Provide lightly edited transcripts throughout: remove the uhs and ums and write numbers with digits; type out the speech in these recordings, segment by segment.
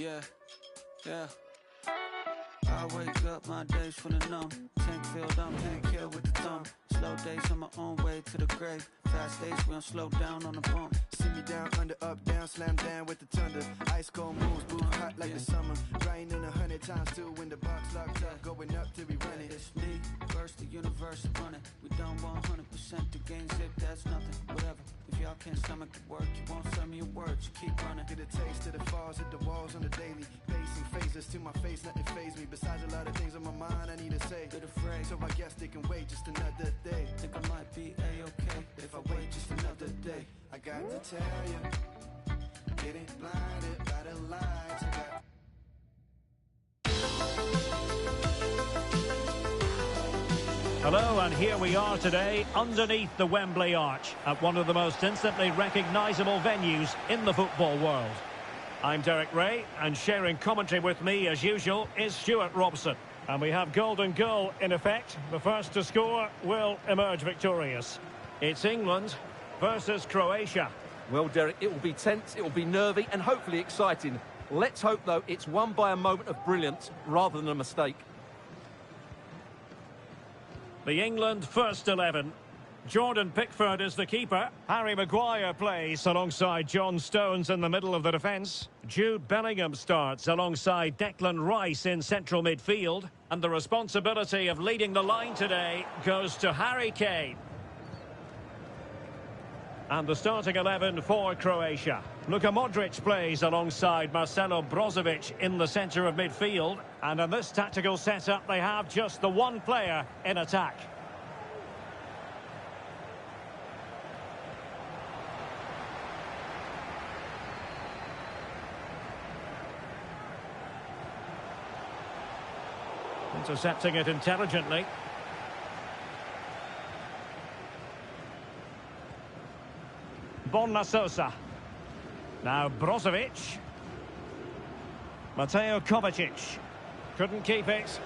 Yeah, yeah. I wake up, my days feeling numb. Tank filled, I'm hand kill with the thumb. Slow days on my own way to the grave. Fast days, we don't slow down on the bump. See me down, under, up, down, slam down with the thunder. Ice cold moves, blue hot like the summer. Grinding 100 times too when the box locked up. Going up till we run it. It's me, versus the universe running. We done 100%, the game zip, that's nothing. Whatever, if y'all can't stomach the work, you won't send me a word, you keep running. Get a taste of the falls, hit the walls on the daily. Facing phases to my face, nothing faze me. Besides a lot of things on my mind I need to say. Bit afraid, so I guess they can wait just another day. Think I might be A-okay if I wait just another day. I got to tell you, getting blinded by the lights. Hello, and here we are today underneath the Wembley Arch at one of the most instantly recognisable venues in the football world. I'm Derek Ray, and sharing commentary with me as usual is Stuart Robson. And we have golden goal in effect. The first to score will emerge victorious. It's England versus Croatia. Well, Derek, it will be tense, it will be nervy and hopefully exciting. Let's hope, though, it's won by a moment of brilliance rather than a mistake. The England first 11. Jordan Pickford is the keeper. Harry Maguire plays alongside John Stones in the middle of the defence. Jude Bellingham starts alongside Declan Rice in central midfield. And the responsibility of leading the line today goes to Harry Kane. And the starting 11 for Croatia. Luka Modric plays alongside Marcelo Brozovic in the centre of midfield. And in this tactical setup, they have just the one player in attack. Intercepting it intelligently. Borna Sosa. Now Brozovic. Mateo Kovacic. Couldn't keep it.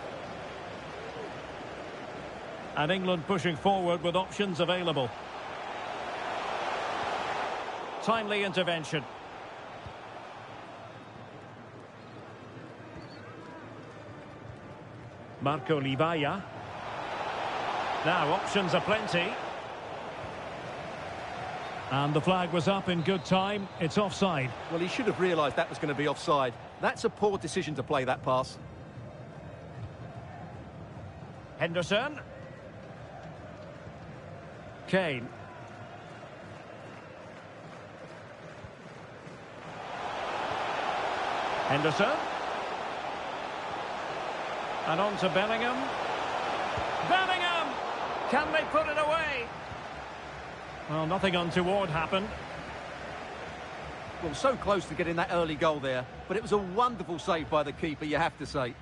And England pushing forward with options available. Timely intervention. Marco Livaya. Now options are plenty. And the flag was up in good time. It's offside. Well, he should have realised that was going to be offside. That's a poor decision to play that pass. Henderson. Kane. Henderson. And on to Bellingham. Bellingham! Can they put it away? Well, nothing untoward happened. Well, so close to getting that early goal there, but it was a wonderful save by the keeper, you have to say.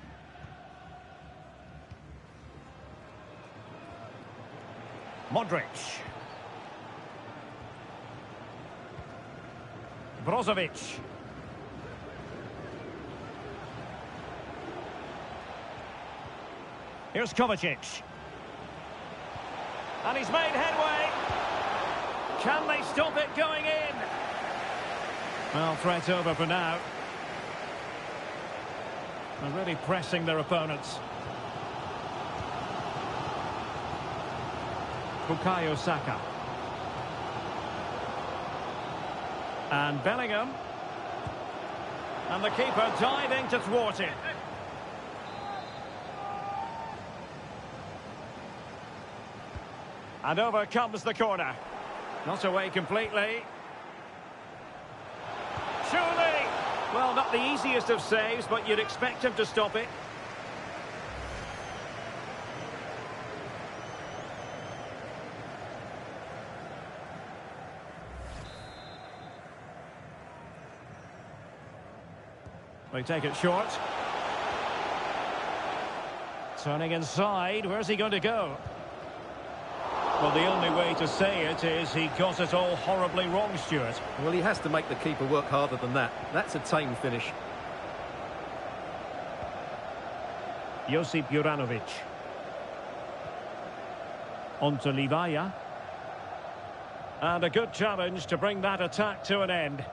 Modric. Brozovic. Here's Kovacic. And he's made headway. Can they stop it going in? Well, threat over for now. They're really pressing their opponents. Bukayo Saka. And Bellingham. And the keeper diving to thwart it. And over comes the corner. Not away completely. Surely! Well, not the easiest of saves, but you'd expect him to stop it. They take it short. Turning inside, where's he going to go? Well, the only way to say it is he got it all horribly wrong, Stuart. Well, he has to make the keeper work harder than that. That's a tame finish. Josip Juranovic. On to Livaya. And a good challenge to bring that attack to an end.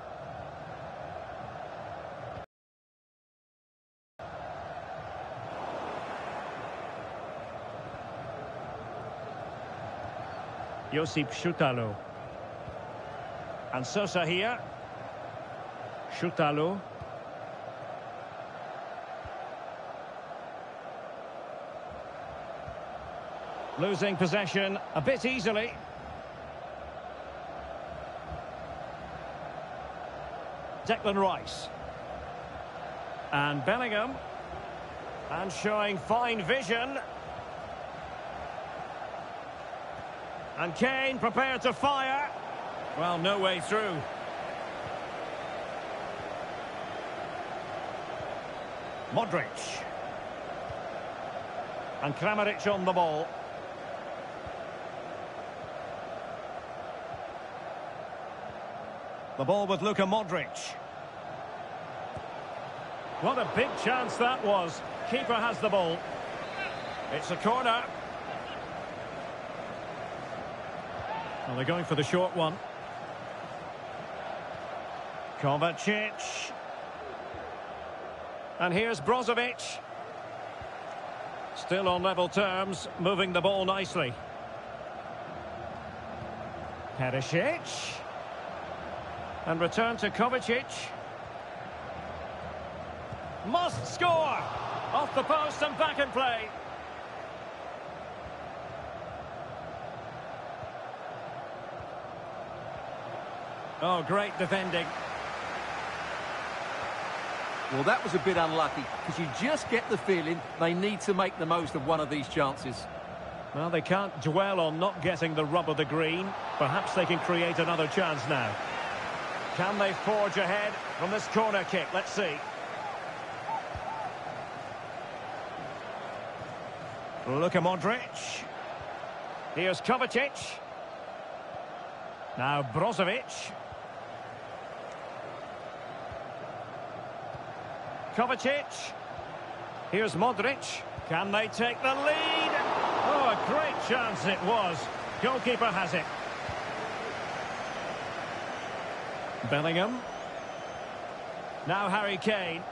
Josip Šutalo. And Sosa here. Šutalo. Losing possession a bit easily. Declan Rice. And Bellingham. And showing fine vision. And Kane prepared to fire. Well, no way through. Modric. And Kramaric on the ball. The ball with Luka Modric. What a big chance that was. Keeper has the ball. It's a corner. Well, they're going for the short one. Kovacic. And here's Brozovic. Still on level terms, moving the ball nicely. Perisic. And return to Kovacic. Must score! Off the post and back in play. Oh, great defending. Well, that was a bit unlucky, because you just get the feeling they need to make the most of one of these chances. Well, they can't dwell on not getting the rub of the green. Perhaps they can create another chance now. Can they forge ahead from this corner kick? Let's see. Luka Modric. Here's Kovacic. Now Brozovic. Kovacic. Here's Modric. Can they take the lead? Oh, a great chance it was. Goalkeeper has it. Bellingham. Now Harry Kane.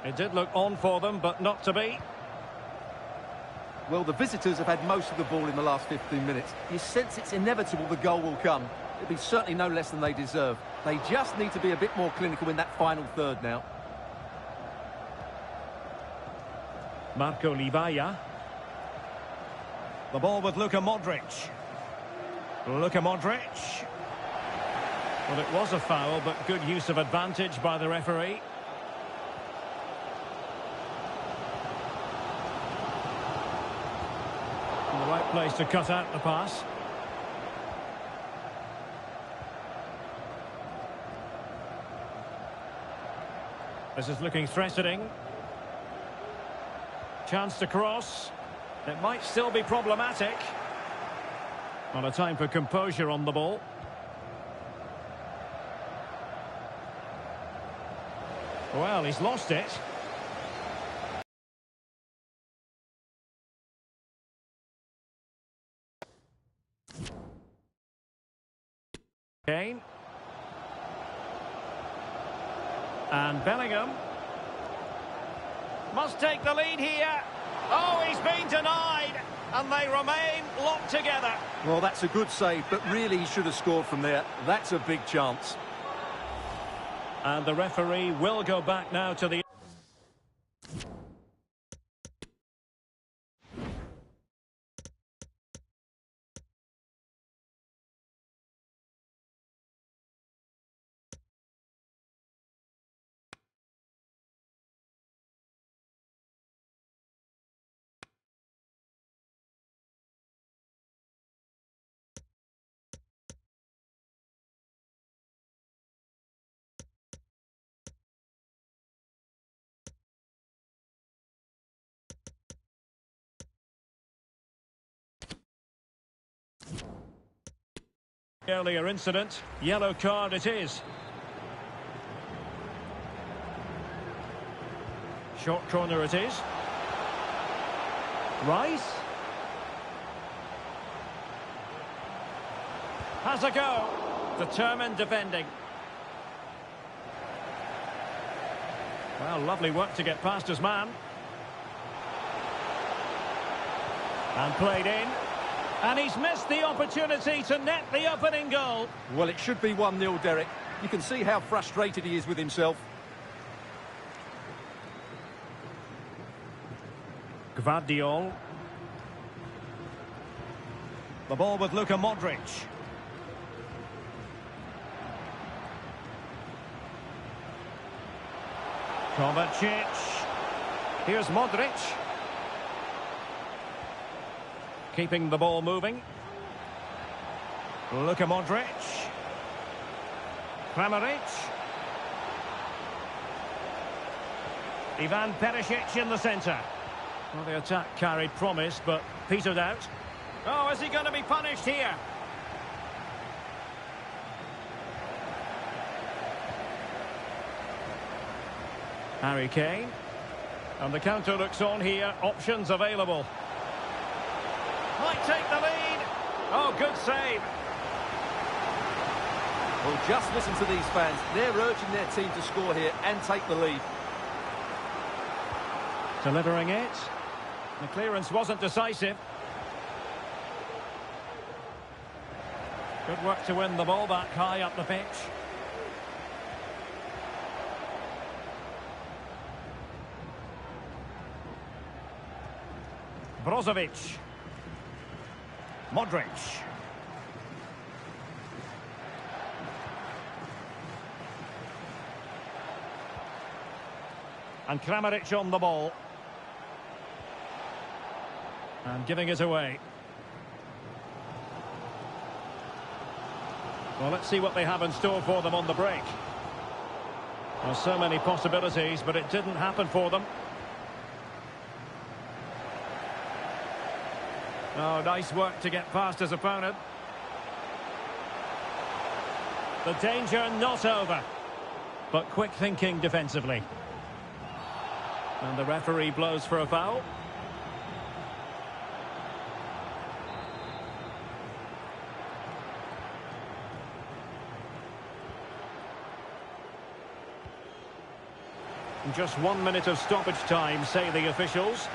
It did look on for them, but not to be. Well, the visitors have had most of the ball in the last 15 minutes. You sense it's inevitable the goal will come. It'll be certainly no less than they deserve. They just need to be a bit more clinical in that final third now. Marco Livaya. The ball with Luka Modric. Luka Modric. Well, it was a foul, but good use of advantage by the referee. The right place to cut out the pass. This is looking threatening. Chance to cross. It might still be problematic. Not a time for composure on the ball. Well, he's lost it. Kane. And Bellingham. Must take the lead here. Oh, he's been denied. And they remain locked together. Well, that's a good save, but really he should have scored from there. That's a big chance. And the referee will go back now to the... Earlier incident, yellow card it is. Short corner it is. Rice. Has a go. Determined defending. Well, lovely work to get past his man. And played in. And he's missed the opportunity to net the opening goal. Well, it should be 1-0, Derek. You can see how frustrated he is with himself. Gvardiol. The ball with Luka Modric. Kovacic. Here's Modric. Keeping the ball moving. Luka Modric. Kramaric. Ivan Perisic in the centre. Well, the attack carried promise, but petered out. Oh, is he going to be punished here? Harry Kane. And the counter looks on here. Options available. Might take the lead. Oh, good save. Well, just listen to these fans. They're urging their team to score here and take the lead. Delivering it. The clearance wasn't decisive. Good work to win the ball back high up the pitch. Brozovic. Modric. And Kramaric on the ball. And giving it away. Well, let's see what they have in store for them on the break. There's so many possibilities, but it didn't happen for them. Oh, nice work to get past his opponent. The danger not over, but quick thinking defensively. And the referee blows for a foul. Just 1 minute of stoppage time, say the officials.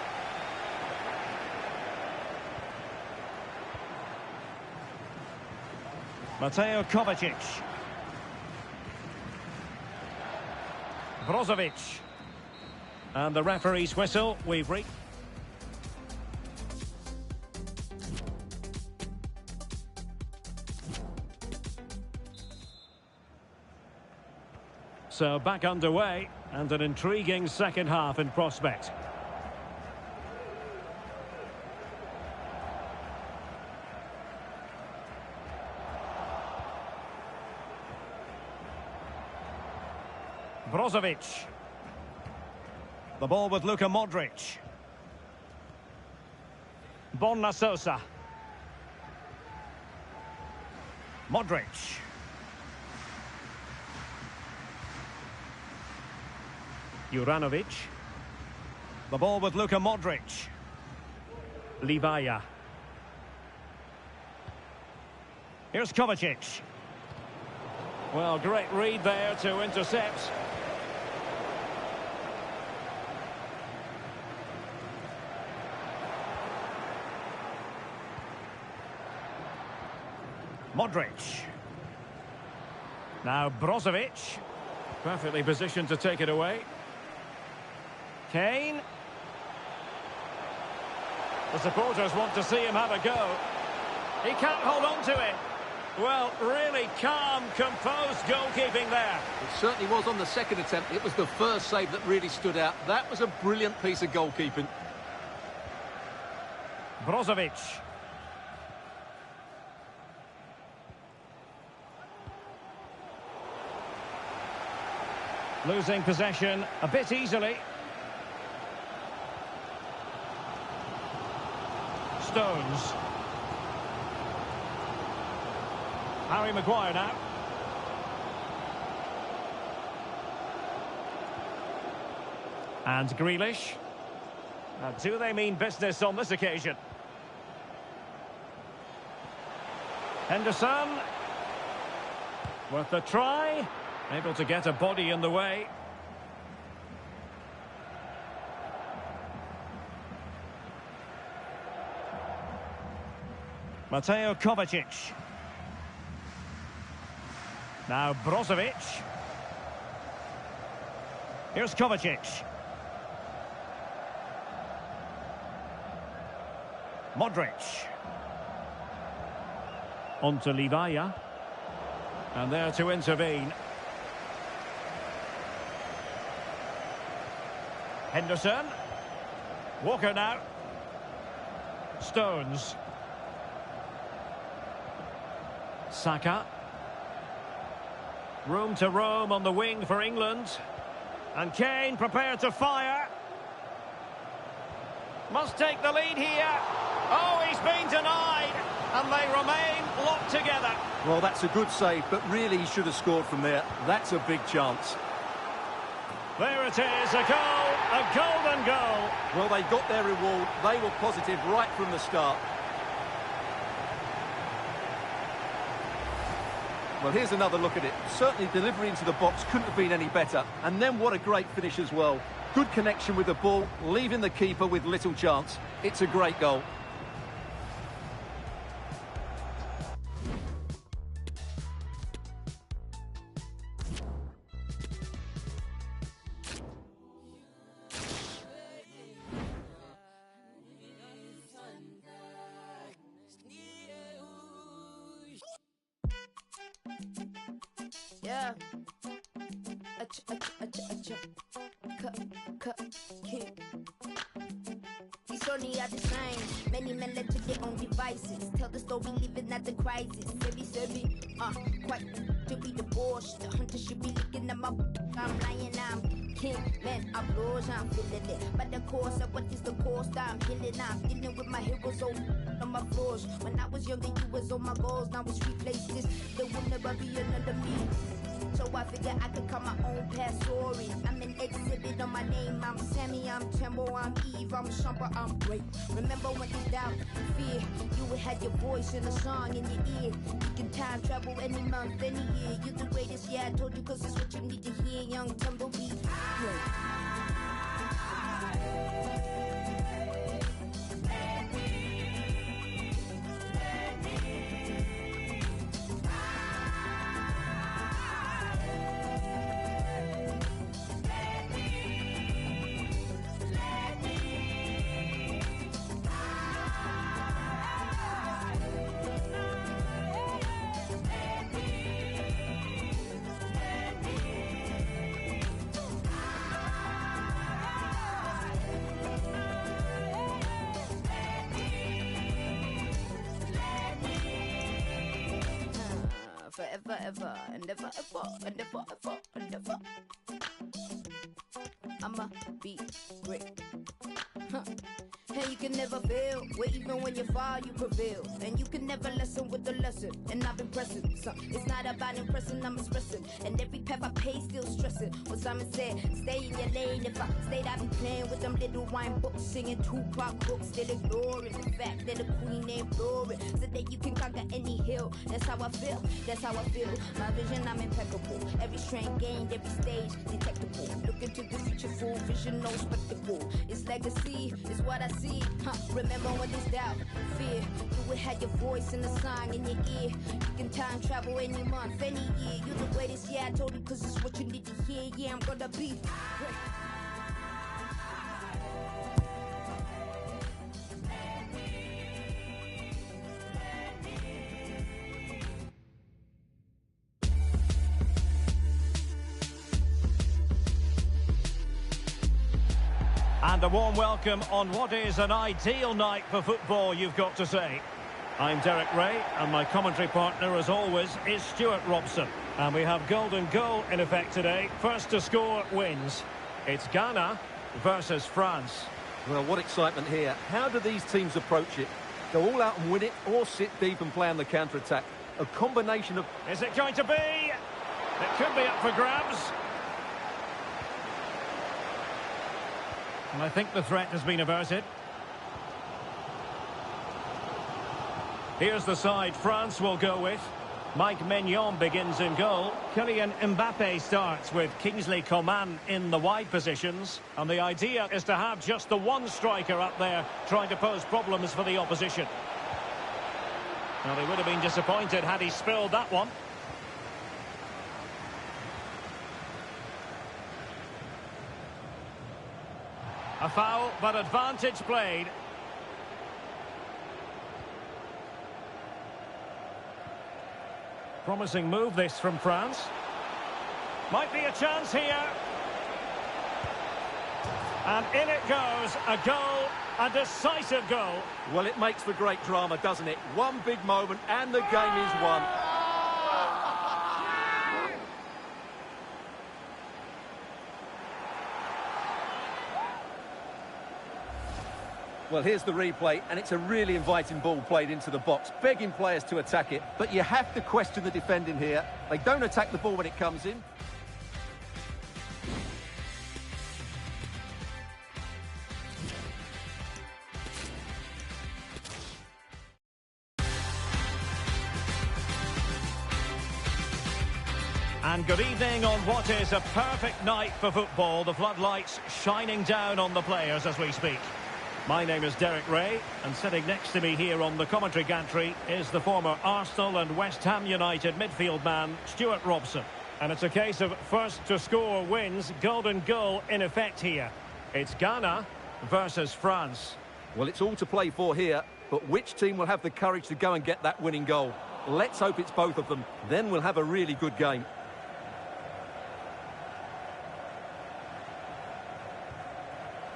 Mateo Kovacic. Brozovic. And the referee's whistle. We've reached. So back underway, and an intriguing second half in prospect. Brozovic. The ball with Luka Modric. Borna Sosa. Modric. Juranovic. The ball with Luka Modric. Livaya. Here's Kovacic. Well, great read there to intercept. Modric. Now Brozovic. Perfectly positioned to take it away. Kane. The supporters want to see him have a go. He can't hold on to it. Well, really calm, composed goalkeeping there. It certainly was on the second attempt. It was the first save that really stood out. That was a brilliant piece of goalkeeping. Brozovic. Losing possession a bit easily. Stones. Harry Maguire now. And Grealish. Now, do they mean business on this occasion? Henderson. Worth the try. Able to get a body in the way. Mateo Kovacic. Now Brozovic. Here's Kovacic. Modric. On to Livaya. And there to intervene. Henderson. Walker now. Stones. Saka. Room to roam on the wing for England. And Kane prepared to fire. Must take the lead here. Oh, he's been denied. And they remain locked together. Well, that's a good save, but really he should have scored from there. That's a big chance. There it is, a goal, a golden goal. Well, they got their reward. They were positive right from the start. Well, here's another look at it. Certainly delivery into the box couldn't have been any better. And then what a great finish as well. Good connection with the ball, leaving the keeper with little chance. It's a great goal. Yeah. These only are the same. Many men led to their own devices. Tell the story, living at the crisis. Quite to be the boss. The hunter should be looking at my. I'm lying, I'm king. Man, I'm rose, I'm feeling it. But the course of what is the cost? I'm healing, I'm dealing with my heroes on my floors. When I was younger, you was on my goals. Now it's replaces. There will never be another me. So I figure I could cut my own past story. I'm an exhibit on my name. I'm Sammy, I'm Tembo, I'm Eve, I'm Shumper, I'm great. Remember when you doubt, fear, you would have your voice in a song in your ear. You can time travel any month, any year. You're the greatest, yeah, I told you, cause it's what you need to hear. Young Tumbleweed. Yeah. Forever, ever, and ever, ever, and ever, ever, and ever. I'ma be great. And you can never fail, where even when you fall, you prevail. And you can never lessen with the lesson. And I've been pressing, so it's not about impressing, I'm expressing. And every path I pay, still stressing. What Simon said, stay in your lane. If I stayed, I'd be playing with them little wine books, singing Tupac books, still ignoring the fact that the queen ain't boring. So that you can conquer any hill. That's how I feel, that's how I feel. My vision, I'm impeccable. Every strength gained, every stage detectable. Look into the future, full vision, no spectacle. It's legacy, it's what I see. Remember when there's doubt, fear, you would have your voice in the song in your ear. You can time travel any month, any year. You're the greatest, yeah, I told you, cause it's what you need to hear. Yeah, I'm gonna be great. And a warm welcome on what is an ideal night for football, you've got to say. I'm Derek Ray, and my commentary partner, as always, is Stuart Robson. And we have golden goal in effect today. First to score wins. It's Ghana versus France. Well, what excitement here. How do these teams approach it? Go all out and win it, or sit deep and play on the counter-attack? A combination of... Is it going to be? It could be up for grabs. And I think the threat has been averted. Here's the side France will go with. Mike Maignan begins in goal. Kylian Mbappe starts with Kingsley Coman in the wide positions. And the idea is to have just the one striker up there trying to pose problems for the opposition. Well, he would have been disappointed had he spilled that one. A foul, but advantage played. Promising move this from France. Might be a chance here. And in it goes, a goal, a decisive goal. Well, it makes for great drama, doesn't it? One big moment and the game is won. Well, here's the replay, and it's a really inviting ball played into the box, begging players to attack it. But you have to question the defending here. They don't attack the ball when it comes in. And good evening on what is a perfect night for football. The floodlights shining down on the players as we speak. My name is Derek Ray, and sitting next to me here on the commentary gantry is the former Arsenal and West Ham United midfield man, Stuart Robson. And it's a case of first to score wins, golden goal in effect here. It's Ghana versus France. Well, it's all to play for here, but which team will have the courage to go and get that winning goal? Let's hope it's both of them. Then we'll have a really good game.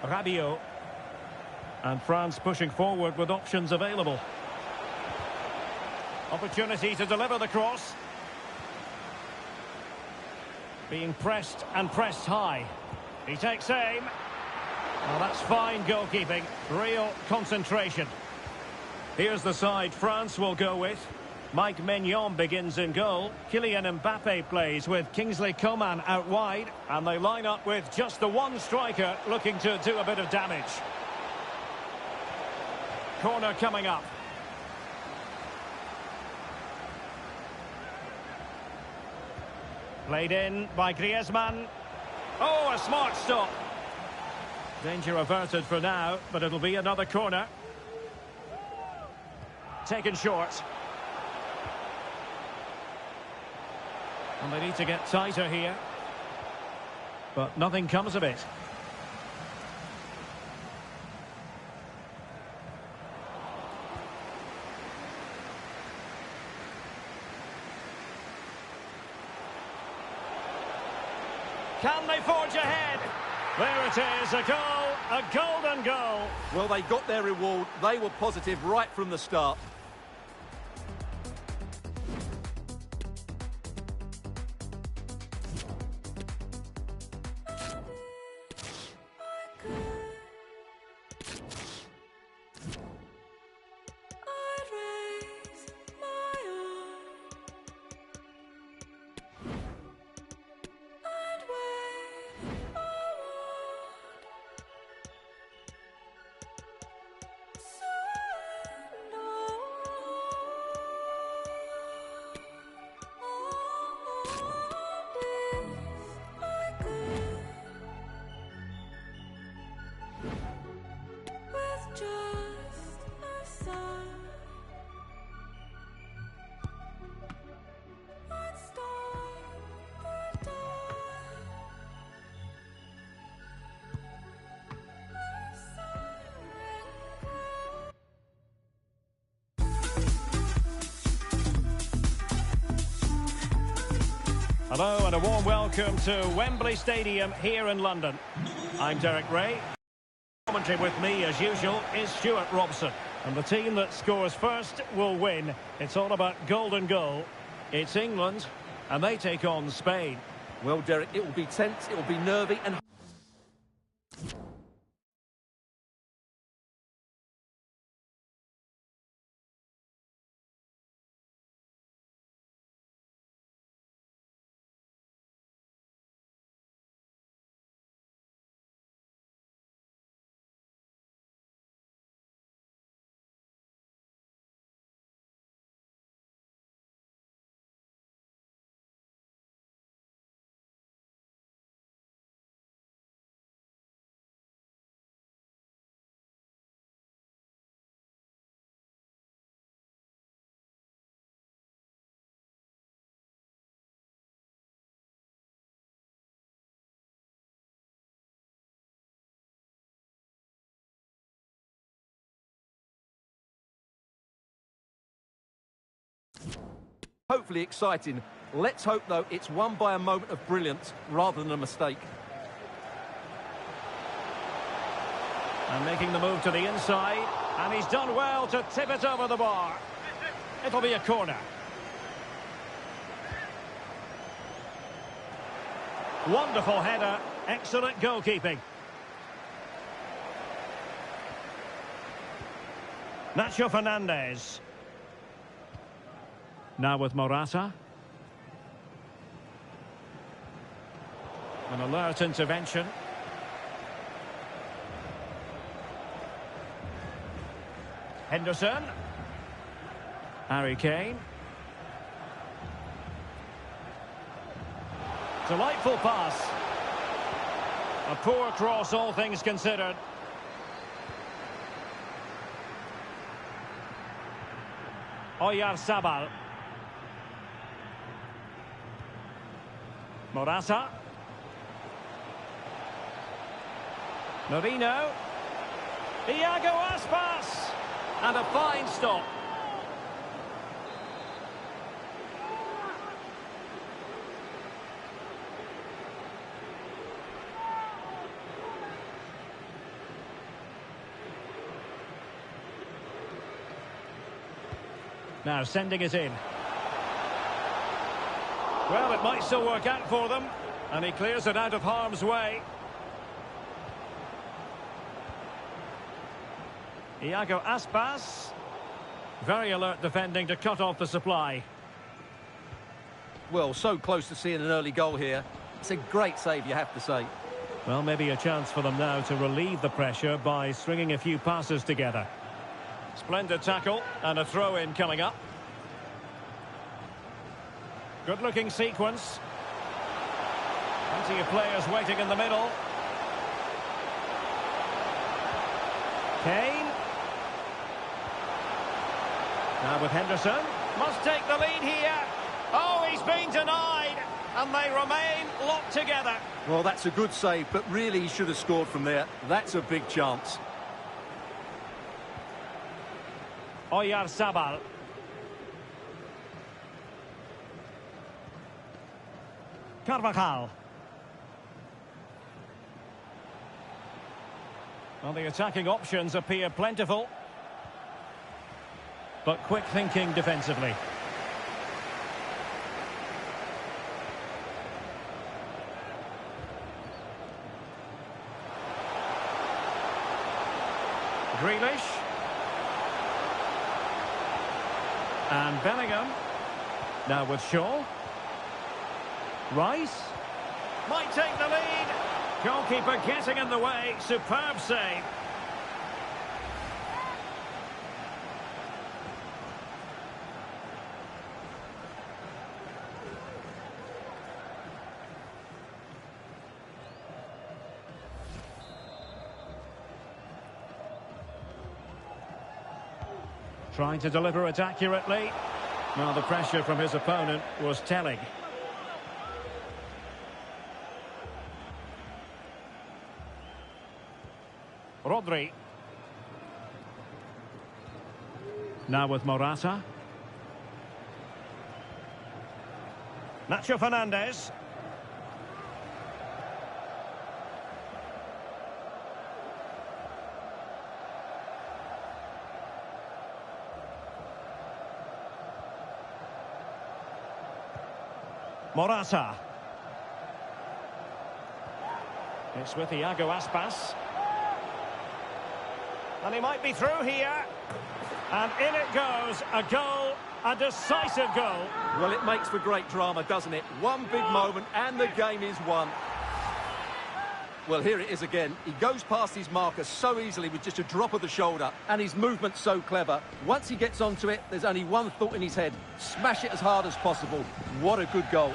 Rabiot. And France pushing forward with options available. Opportunity to deliver the cross. Being pressed and pressed high. He takes aim. Well, that's fine goalkeeping. Real concentration. Here's the side France will go with. Mike Maignan begins in goal. Kylian Mbappe plays with Kingsley Coman out wide. And they line up with just the one striker looking to do a bit of damage. Corner coming up. Played in by Griezmann. Oh, a smart stop. Danger averted for now, but it'll be another corner. Taken short. And they need to get tighter here. But nothing comes of it. Can they forge ahead? There it is, a goal, a golden goal. Well, they got their reward. They were positive right from the start. Hello and a warm welcome to Wembley Stadium here in London. I'm Derek Ray. Commentary with me, as usual, is Stuart Robson. And the team that scores first will win. It's all about golden goal. It's England, and they take on Spain. Well, Derek, it will be tense, it will be nervy and hopefully exciting. Let's hope, though, it's won by a moment of brilliance rather than a mistake. And making the move to the inside. And he's done well to tip it over the bar. It'll be a corner. Wonderful header. Excellent goalkeeping. Nacho Fernandez. Now with Morata. An alert intervention. Henderson. Harry Kane. Delightful pass. A poor cross, all things considered. Oyarzabal. Morata. Merino. Iago Aspas. And a fine stop. Now sending it in. Well, it might still work out for them. And he clears it out of harm's way. Iago Aspas. Very alert defending to cut off the supply. Well, so close to seeing an early goal here. It's a great save, you have to say. Well, maybe a chance for them now to relieve the pressure by stringing a few passes together. Splendid tackle and a throw-in coming up. Good-looking sequence. Plenty of players waiting in the middle. Kane. Now with Henderson. Must take the lead here. Oh, he's been denied. And they remain locked together. Well, that's a good save, but really he should have scored from there. That's a big chance. Oyarzabal. Carvajal. Well, the attacking options appear plentiful. But quick thinking defensively. Grealish. And Bellingham. Now with Shaw. Rice. Might take the lead. Goalkeeper getting in the way. Superb save. Trying to deliver it accurately. Now the pressure from his opponent was telling. Rodri. Now with Morata. Nacho Fernandez. Morata. It's with Iago Aspas. And he might be through here. And in it goes. A goal. A decisive goal. Well, it makes for great drama, doesn't it? One big moment and the game is won. Well, here it is again. He goes past his marker so easily with just a drop of the shoulder. And his movement's so clever. Once he gets onto it, there's only one thought in his head. Smash it as hard as possible. What a good goal.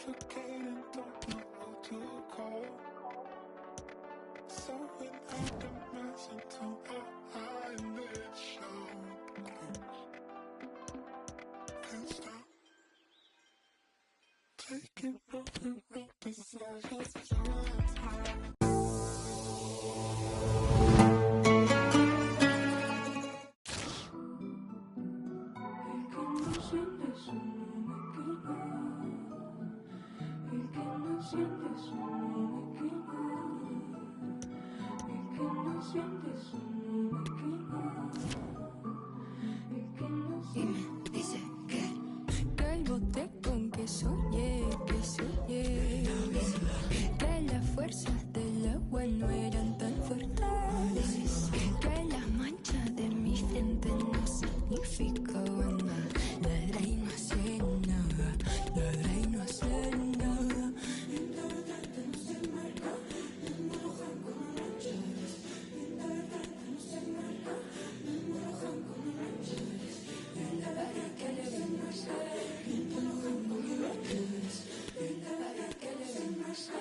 suffocating, don't know who to call. So without the mask until our eyelids show. Can't stop taking over my decisions. Dice que el bote con que soñé, que las fuerzas del agua no eran tan fuertes, que la mancha de mi frente no significaba nada y no hacer nada, nada y no hacer nada. Intentarte no se marca, me mojan como manchas. Intentarte no se marca, me mojan como manchas. En la pared que le ven no sé, me mojan como manchas. En la pared que le ven no sé.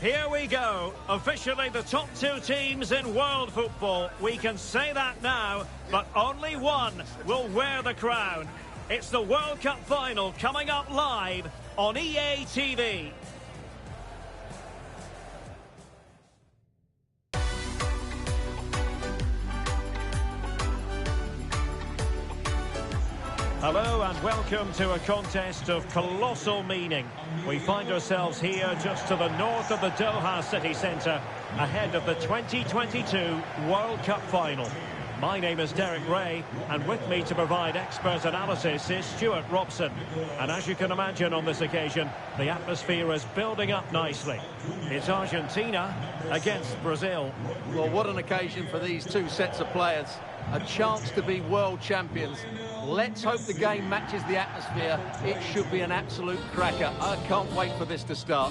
Here we go, officially the top two teams in world football. We can say that now, but only one will wear the crown. It's the World Cup final coming up live on EA TV. Hello and welcome to a contest of colossal meaning. We find ourselves here just to the north of the Doha city centre, ahead of the 2022 World Cup final. My name is Derek Ray, and with me to provide expert analysis is Stuart Robson. And as you can imagine on this occasion, the atmosphere is building up nicely. It's Argentina against Brazil. Well, what an occasion for these two sets of players. A chance to be world champions. Let's hope the game matches the atmosphere. It should be an absolute cracker. I can't wait for this to start.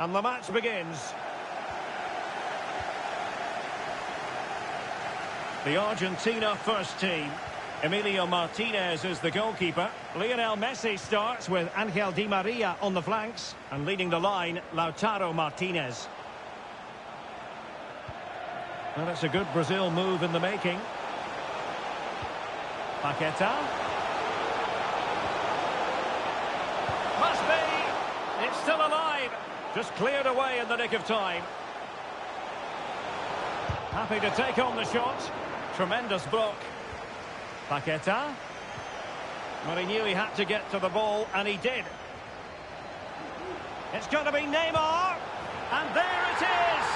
And the match begins. The Argentina first team. Emilio Martinez is the goalkeeper. Lionel Messi starts with Angel Di Maria on the flanks. And leading the line, Lautaro Martinez. Well, it's a good Brazil move in the making. Paqueta. Must be! It's still alive. Just cleared away in the nick of time. Happy to take on the shot. Tremendous block. Paqueta. Well, he knew he had to get to the ball, and he did. It's going to be Neymar. And there it is!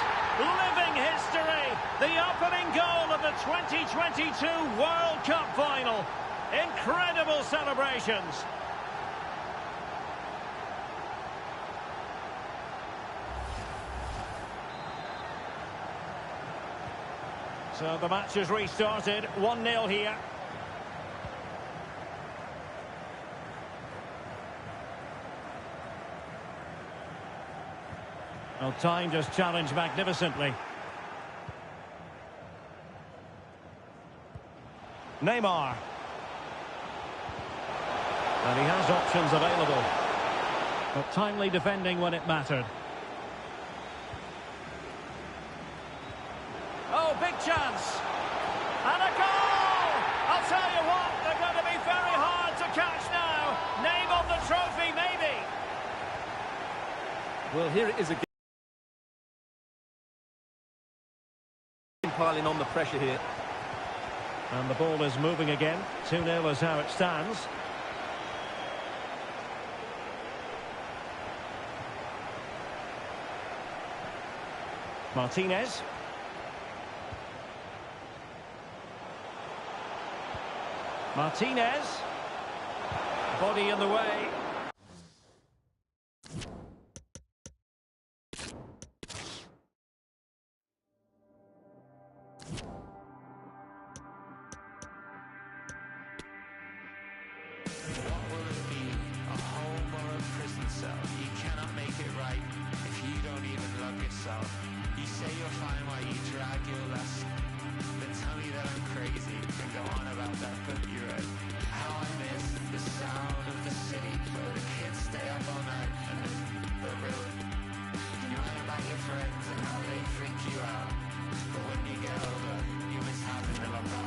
Living history! The opening goal of the 2022 World Cup final. Incredible celebrations. So the match has restarted. 1-0 here. Well, time just challenged magnificently. Neymar. And he has options available. But timely defending when it mattered. Oh, big chance. And a goal! I'll tell you what, they're going to be very hard to catch now. Name on the trophy, maybe. Well, here it is again. Piling on the pressure here. And the ball is moving again. 2-0 is how it stands. Martinez. Martinez. Body in the way. You say you're fine while you drag your lust. Then tell me that I'm crazy and go on about that book you wrote. How I miss the sound of the city where the kids stay up all night and the real. You write about your friends and how they freak you out. But when you get older, you miss having them about.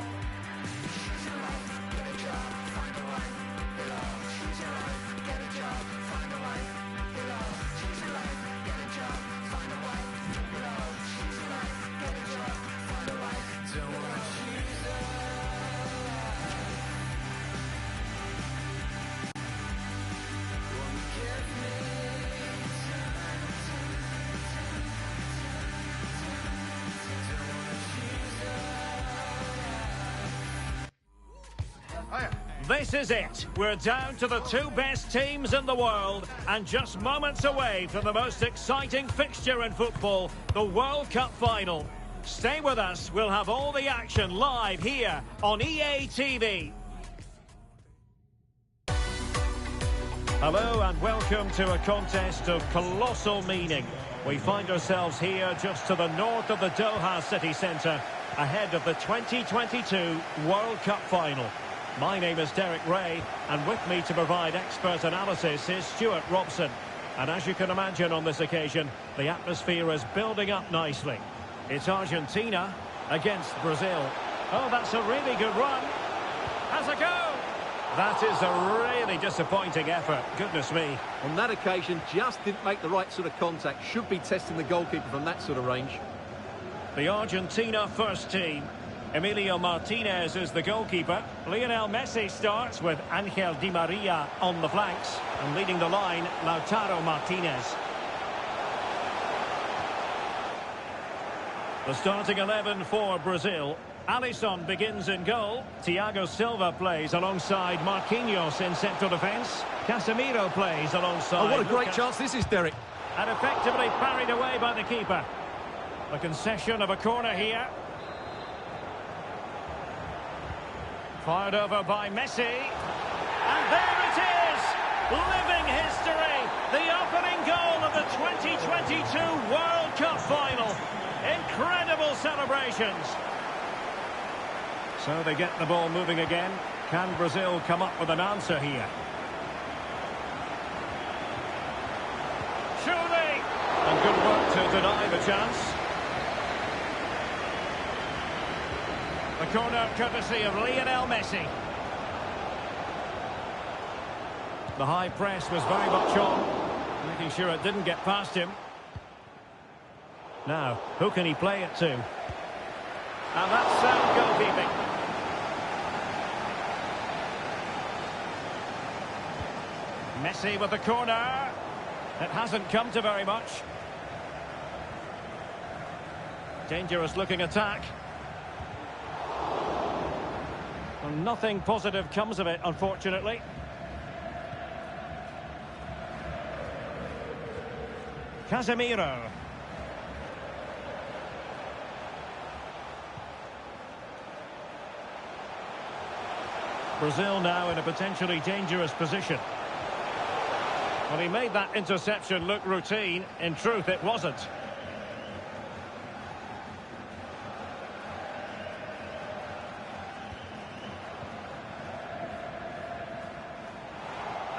Choose your life, get a job, find a wife, get off. Choose your life, get a job, find a wife, get off. Choose your life, get a job, find a wife. This is it. We're down to the two best teams in the world and just moments away from the most exciting fixture in football, the World Cup final. Stay with us. We'll have all the action live here on EA TV. Hello and welcome to a contest of colossal meaning. We find ourselves here just to the north of the Doha city centre, ahead of the 2022 World Cup final. My name is Derek Ray, and with me to provide expert analysis is Stuart Robson. And as you can imagine on this occasion, the atmosphere is building up nicely. It's Argentina against Brazil. Oh, that's a really good run. Has a go. That is a really disappointing effort. Goodness me. On that occasion, just didn't make the right sort of contact. Should be testing the goalkeeper from that sort of range. The Argentina first team. Emilio Martinez is the goalkeeper. Lionel Messi starts with Angel Di Maria on the flanks. And leading the line, Lautaro Martinez. The starting 11 for Brazil. Alisson begins in goal. Thiago Silva plays alongside Marquinhos in central defence. Casemiro plays alongside... Oh, what a great Lucas. chance this is, Derek. And effectively parried away by the keeper. A concession of a corner here. Fired over by Messi. And there it is! Living history! The opening goal of the 2022 World Cup final. Incredible celebrations. So they get the ball moving again. Can Brazil come up with an answer here? Surely! And good work to deny the chance. The corner courtesy of Lionel Messi. The high press was very much on, making sure it didn't get past him. Now, who can he play it to? And that's sound goalkeeping. Messi with the corner. It hasn't come to very much. Dangerous looking attack. And nothing positive comes of it, unfortunately. Casemiro. Brazil now in a potentially dangerous position. Well, he made that interception look routine. In truth, it wasn't.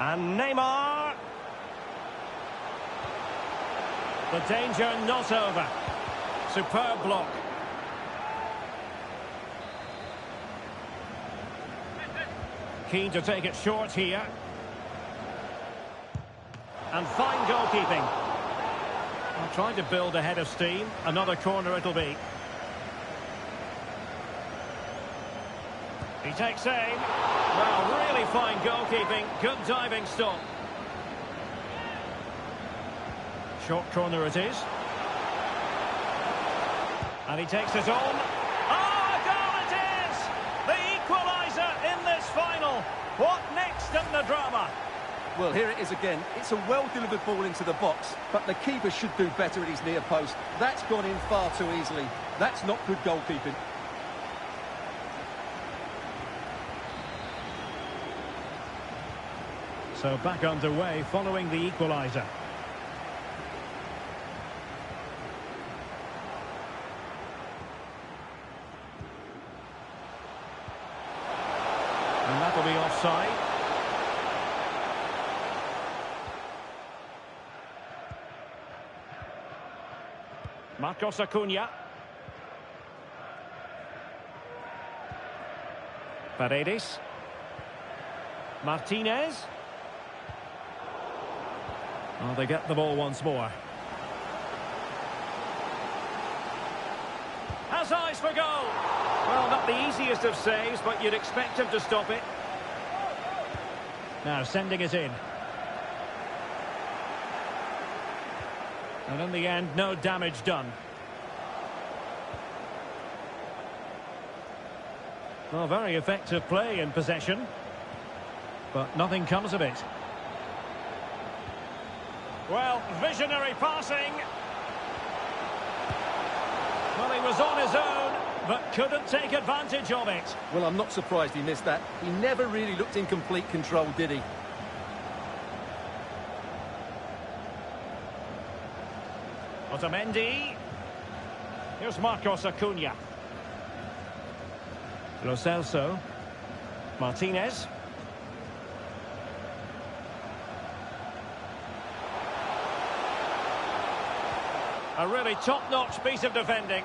And Neymar. The danger not over. Superb block. Keen to take it short here. And fine goalkeeping. Well, trying to build a head of steam. Another corner it'll be. He takes aim. Well, really fine goalkeeping. Good diving stop. Short corner it is. And he takes it on. Oh, a goal it is! The equaliser in this final. What next in the drama? Well, here it is again. It's a well-delivered ball into the box, but the keeper should do better at his near post. That's gone in far too easily. That's not good goalkeeping. So back underway following the equaliser. And that'll be offside. Marcos Acuna. Paredes. Martinez. Oh, they get the ball once more. Has eyes for goal. Well, not the easiest of saves, but you'd expect him to stop it. Now sending it in. And in the end, no damage done. Well, very effective play in possession, but nothing comes of it. Well, visionary passing. Well, he was on his own, but couldn't take advantage of it. Well, I'm not surprised he missed that. He never really looked in complete control, did he? Otamendi. Here's Marcos Acuna. Lo Celso. Martinez. A really top-notch piece of defending.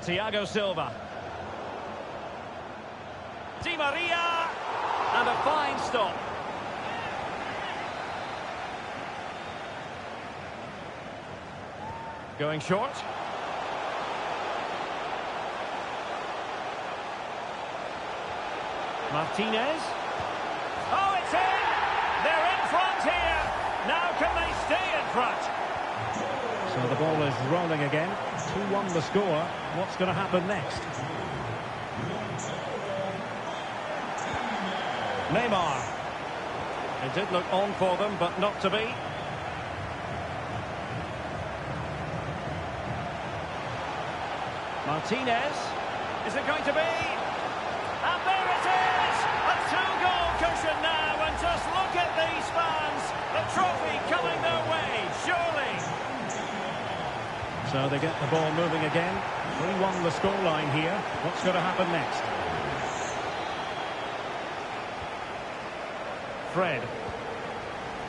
Thiago Silva. Di Maria. And a fine stop. Going short. Martinez. Oh, it's in! They're in front here! Now can they stay in front? So the ball is rolling again. 2-1 the score. What's going to happen next? Neymar. It did look on for them, but not to be. Martinez. Is it going to be? And there it is! A two-goal cushion now, and just look at these fans. The trophy coming their way, surely. So they get the ball moving again. 3-1 the scoreline here. What's going to happen next? Fred.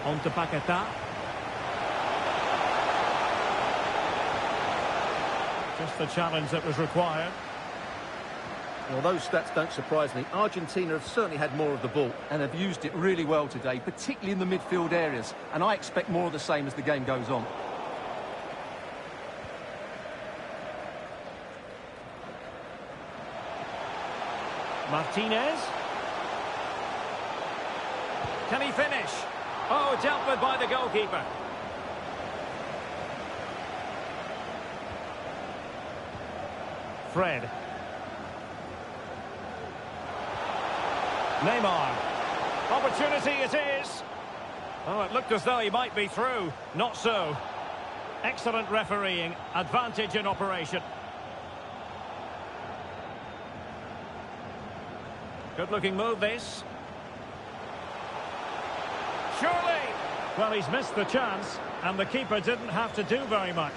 On to Paquetá. Just the challenge that was required. Well, those stats don't surprise me. Argentina have certainly had more of the ball and have used it really well today, particularly in the midfield areas. And I expect more of the same as the game goes on. Martinez. Can he finish? Oh, dealt with by the goalkeeper. Fred. Neymar. Opportunity it is. Oh, it looked as though he might be through. Not so. Excellent refereeing. Advantage in operation. Good-looking move, this. Surely! Well, he's missed the chance, and the keeper didn't have to do very much.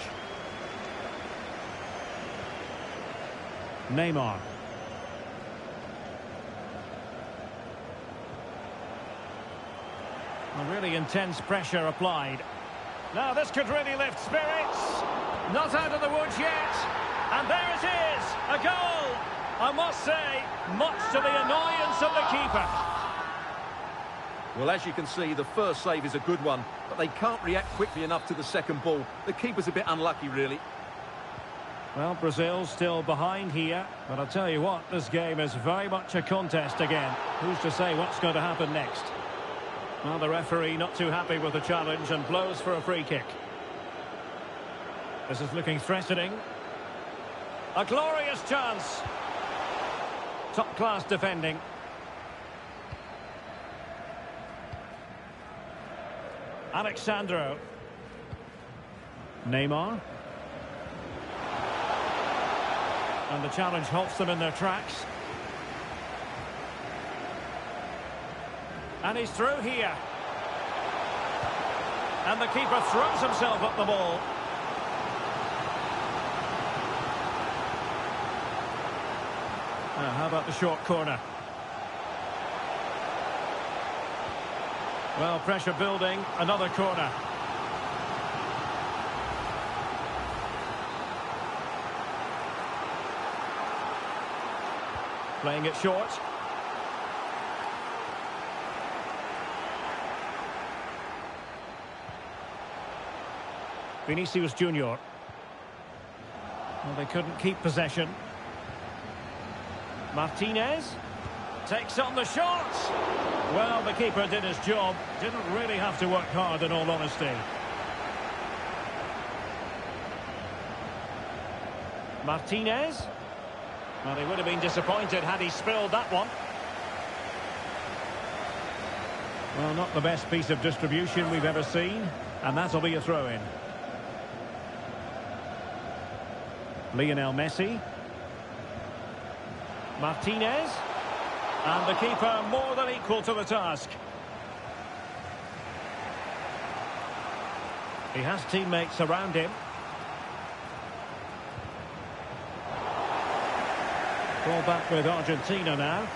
Neymar. A really intense pressure applied. Now this could really lift spirits. Not out of the woods yet. And there it is, a goal. I must say, much to the annoyance of the keeper. Well, as you can see, the first save is a good one, but they can't react quickly enough to the second ball. The keeper's a bit unlucky, really. Well, Brazil's still behind here, but I'll tell you what, this game is very much a contest again. Who's to say what's going to happen next? Well, the referee not too happy with the challenge and blows for a free kick. This is looking threatening. A glorious chance. Top-class defending. Alexandro. Neymar. And the challenge halts them in their tracks. And he's through here. And the keeper throws himself at the ball. Now, how about the short corner? Well, pressure building, another corner. Playing it short. Vinicius Junior. Well, they couldn't keep possession. Martinez takes on the shot. Well, the keeper did his job. Didn't really have to work hard, in all honesty. Martinez. Well, he would have been disappointed had he spilled that one. Well, not the best piece of distribution we've ever seen. And that'll be a throw-in. Lionel Messi. Martinez. And the keeper more than equal to the task. He has teammates around him. Ball back with Argentina now.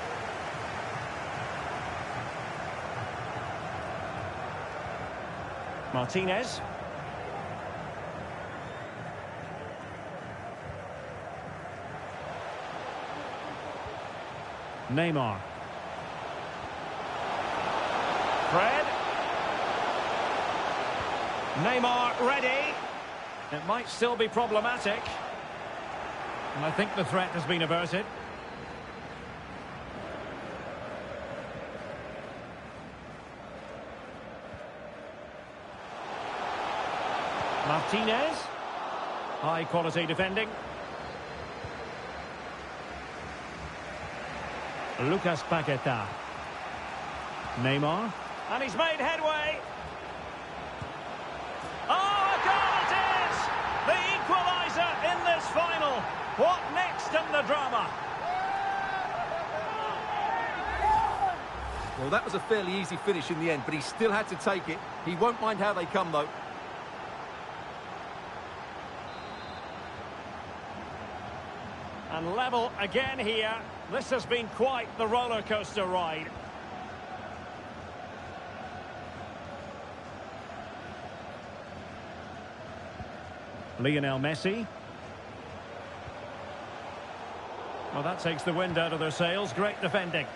Martinez. Neymar. Fred. Neymar ready. It might still be problematic. And I think the threat has been averted. Martinez. High quality defending. Lucas Paqueta. Neymar. And he's made headway. Oh, a goal it is! The equaliser in this final. What next in the drama? Well, that was a fairly easy finish in the end, but he still had to take it. He won't mind how they come, though. And level again here. This has been quite the roller coaster ride. Lionel Messi. Well, that takes the wind out of their sails. Great defending.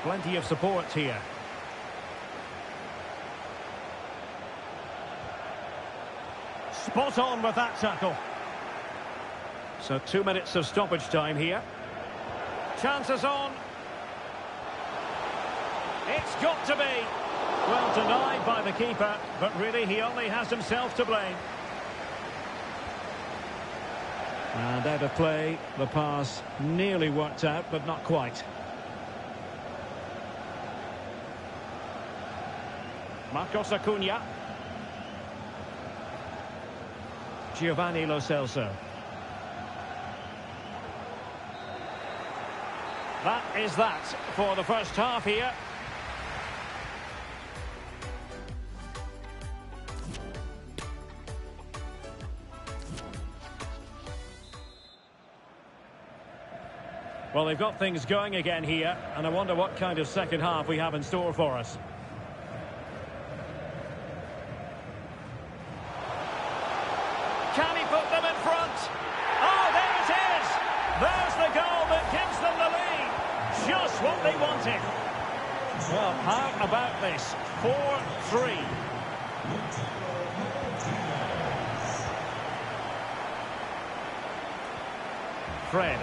Plenty of support here. Spot on with that tackle. So 2 minutes of stoppage time here. Chances on. It's got to be. Well denied by the keeper, but really he only has himself to blame. And out of play, the pass nearly worked out, but not quite. Marcos Acuna. Giovanni Lo Celso. That is that for the first half here. Well, they've got things going again here, and I wonder what kind of second half we have in store for us. Can he put them in front? Oh, there it is! There's the goal that gives them the lead. Just what they wanted. Well, how about this? 4-3. Fred.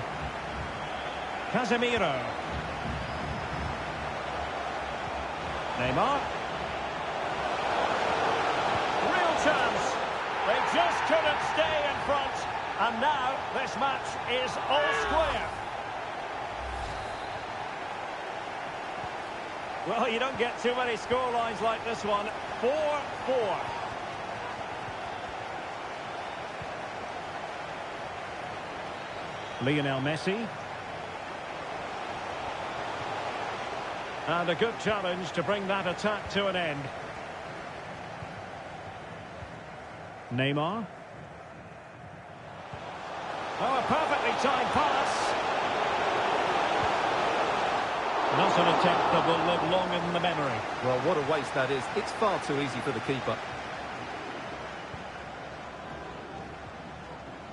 Casemiro. Neymar. Real chance. They just couldn't stay in front. And now this match is all square. Well, you don't get too many scorelines like this one. 4-4. Lionel Messi. And a good challenge to bring that attack to an end. Neymar. Oh, a perfectly timed pass. Not an attempt that will live long in the memory. Well, what a waste that is. It's far too easy for the keeper.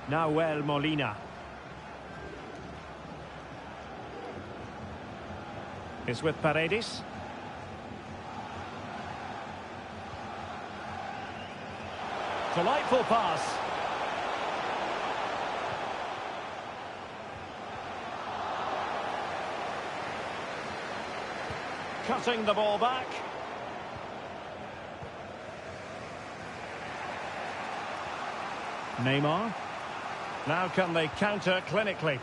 Nahuel Molina. It's with Paredes. Delightful pass. Cutting the ball back. Neymar. Now can they counter clinically?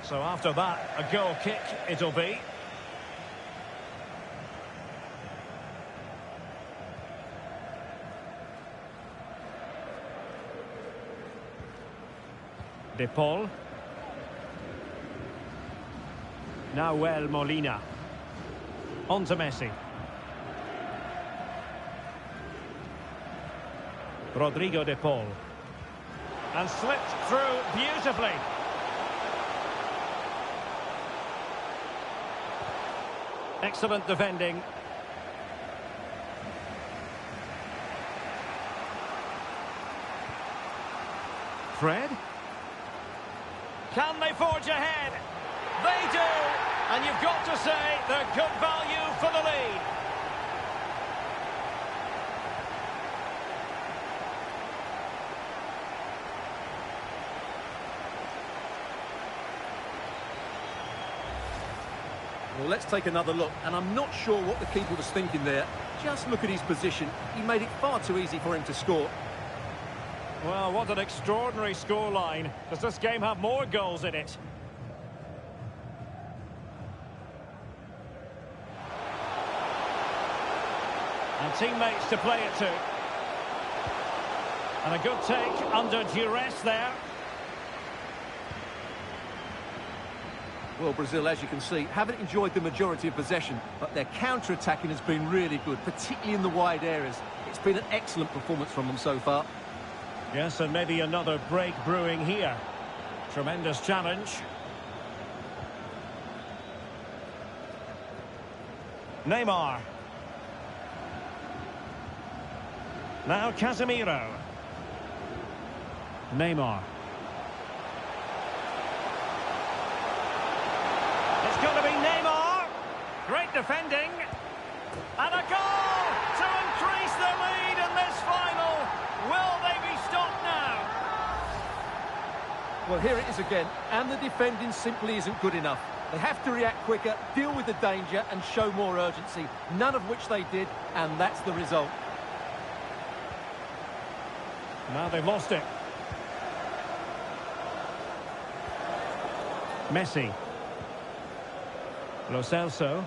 So after that, a goal kick it'll be. De Paul. Nahuel Molina. On to Messi. Rodrigo De Paul. And slipped through beautifully. Excellent defending. Fred. Can they forge ahead? They do! And you've got to say they're good value for the lead. Well, let's take another look, and I'm not sure what the keeper was thinking there. Just look at his position. He made it far too easy for him to score. Well, what an extraordinary scoreline. Does this game have more goals in it? And teammates to play it to. And a good take under duress there. Well, Brazil, as you can see, haven't enjoyed the majority of possession, but their counter-attacking has been really good, particularly in the wide areas. It's been an excellent performance from them so far. Yes, and maybe another break brewing here. Tremendous challenge. Neymar. Now Casemiro. Neymar. It's going to be Neymar. Great defending. And a goal to increase the lead in this final. Will they be stopped now? Well, here it is again, and the defending simply isn't good enough. They have to react quicker, deal with the danger, and show more urgency, none of which they did, and that's the result. Now they've lost it. Messi. Lo Celso.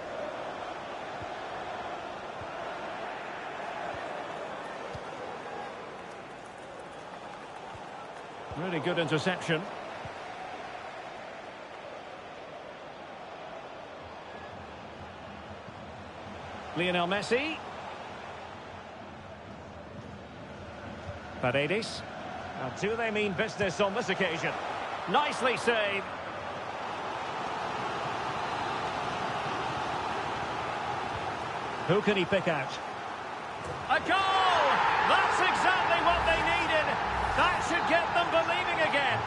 Really good interception. Lionel Messi. Paredes. Now, do they mean business on this occasion? Nicely saved. Who can he pick out? A goal! That's exactly what they needed. That should get them believing again.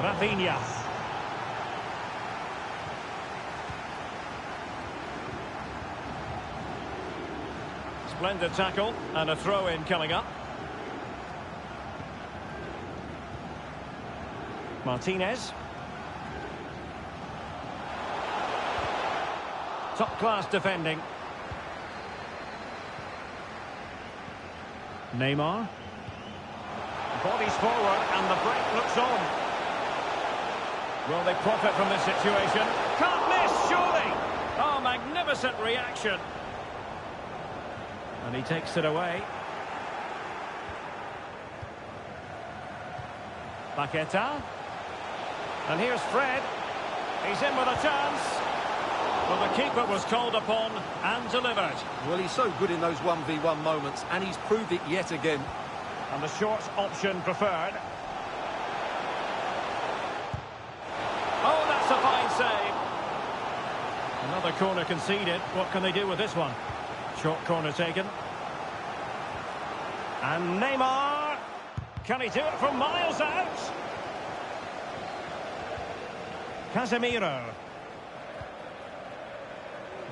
Rafinha. Splendid tackle and a throw-in coming up. Martinez. Top-class defending. Neymar. Bodies forward and the break looks on. Will they profit from this situation? Can't miss, surely! Oh, magnificent reaction. And he takes it away. Paqueta. And here's Fred. He's in with a chance. Well, the keeper was called upon and delivered. Well, he's so good in those 1v1 moments, and he's proved it yet again. And the short option preferred. Oh, that's a fine save. Another corner conceded. What can they do with this one? Short corner taken. And Neymar. Can he do it from miles out? Casemiro.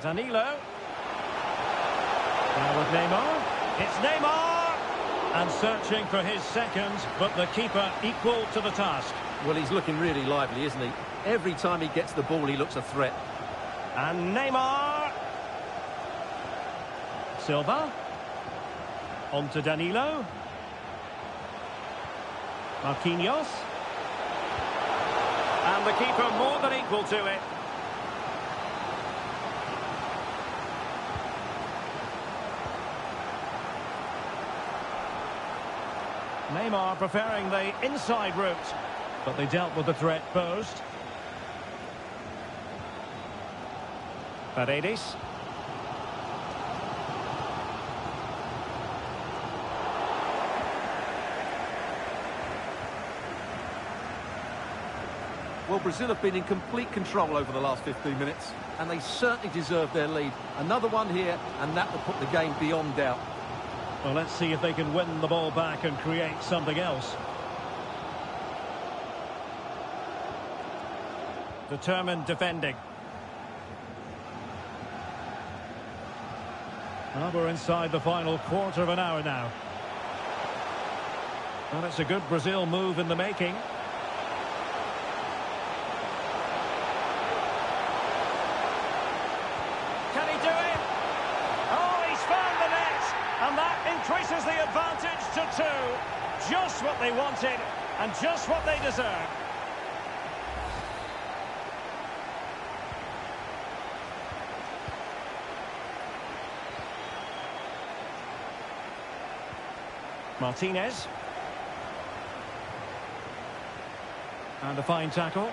Danilo. Now with Neymar. It's Neymar. And searching for his second, but the keeper equal to the task. Well, he's looking really lively, isn't he? Every time he gets the ball, he looks a threat. And Neymar. Silva. On to Danilo. Marquinhos. And the keeper more than equal to it. Neymar preferring the inside route, but they dealt with the threat posed. Paredes. Well, Brazil have been in complete control over the last 15 minutes, and they certainly deserve their lead. Another one here, and that will put the game beyond doubt. Well, let's see if they can win the ball back and create something else. Determined defending. Well, we're inside the final quarter of an hour now. Well, it's a good Brazil move in the making. Can he do it? Oh, he's found the net! And that increases the advantage to 2. Just what they wanted and just what they deserve. Martinez. And a fine tackle.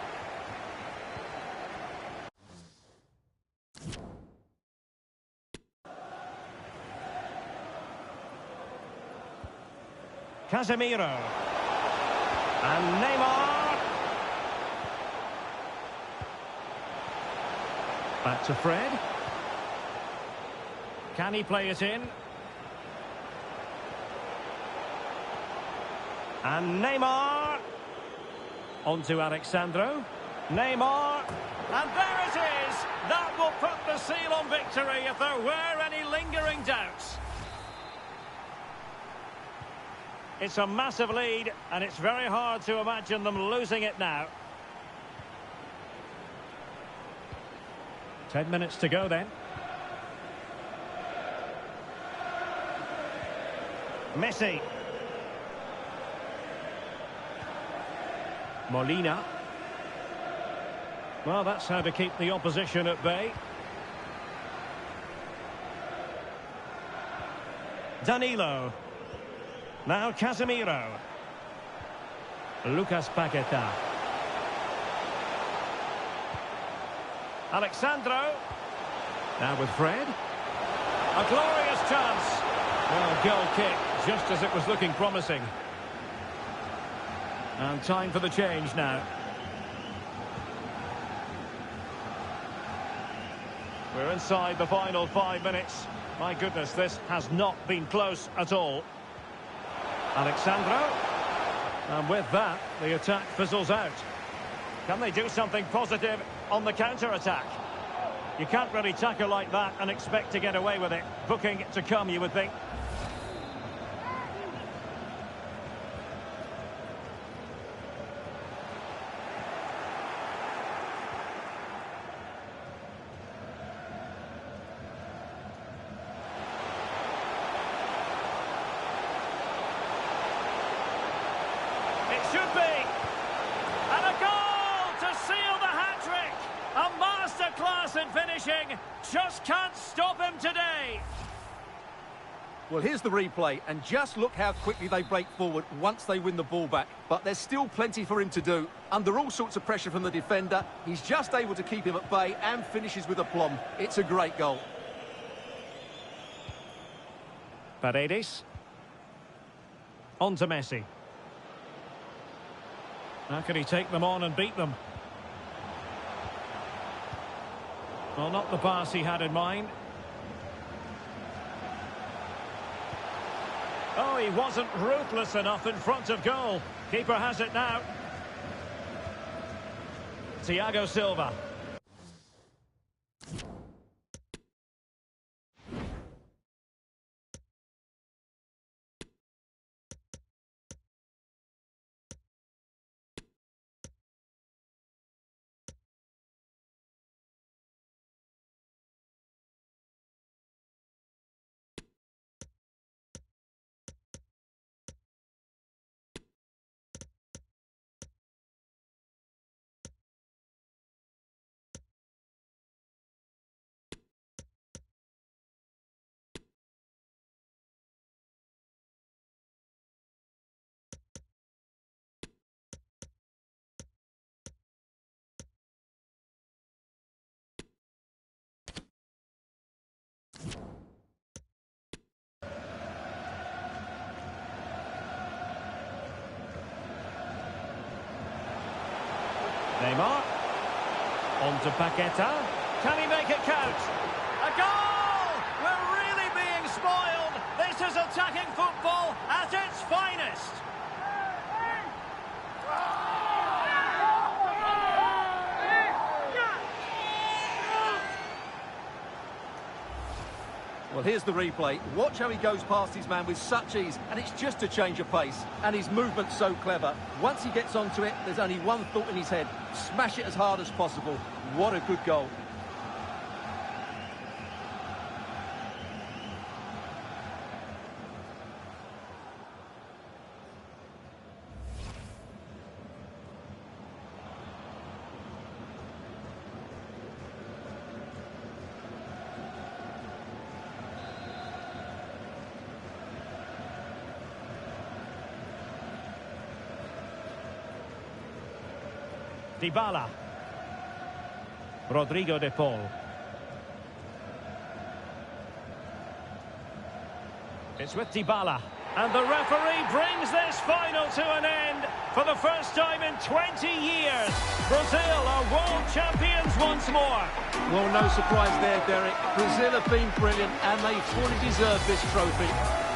Casemiro. And Neymar. Back to Fred. Can he play it in? And Neymar. On to Alexandro. Neymar. And there it is. That will put the seal on victory if there were any lingering doubts. It's a massive lead, and it's very hard to imagine them losing it now. 10 minutes to go then. Messi. Molina. Well, that's how to keep the opposition at bay. Danilo. Now Casemiro. Lucas Paqueta. Alexandro. Now with Fred. A glorious chance. Well, goal kick, just as it was looking promising. And time for the change now. We're inside the final 5 minutes. My goodness, this has not been close at all. Alexandro. And with that, the attack fizzles out. Can they do something positive on the counter-attack? You can't really tackle like that and expect to get away with it. Booking to come, you would think. It should be. And a goal to seal the hat-trick. A masterclass in finishing. Just can't stop him today. Well, here's the replay, and just look how quickly they break forward once they win the ball back. But there's still plenty for him to do. Under all sorts of pressure from the defender, he's just able to keep him at bay and finishes with aplomb. It's a great goal. Paredes. On to Messi. How can he take them on and beat them? Well, not the pass he had in mind. Oh, he wasn't ruthless enough in front of goal. Keeper has it now. Thiago Silva. Neymar. On to Paqueta. Can he make it count? A goal! We're really being spoiled. This is attacking football at its finest. Well, here's the replay. Watch how he goes past his man with such ease, and it's just a change of pace. And his movement's so clever. Once he gets onto it, there's only one thought in his head. Smash it as hard as possible. What a good goal. Dybala. Rodrigo de Paul. It's with Dybala. And the referee brings this final to an end. For the first time in 20 years, Brazil are world champions once more. Well, no surprise there, Derek. Brazil have been brilliant, and they fully deserve this trophy.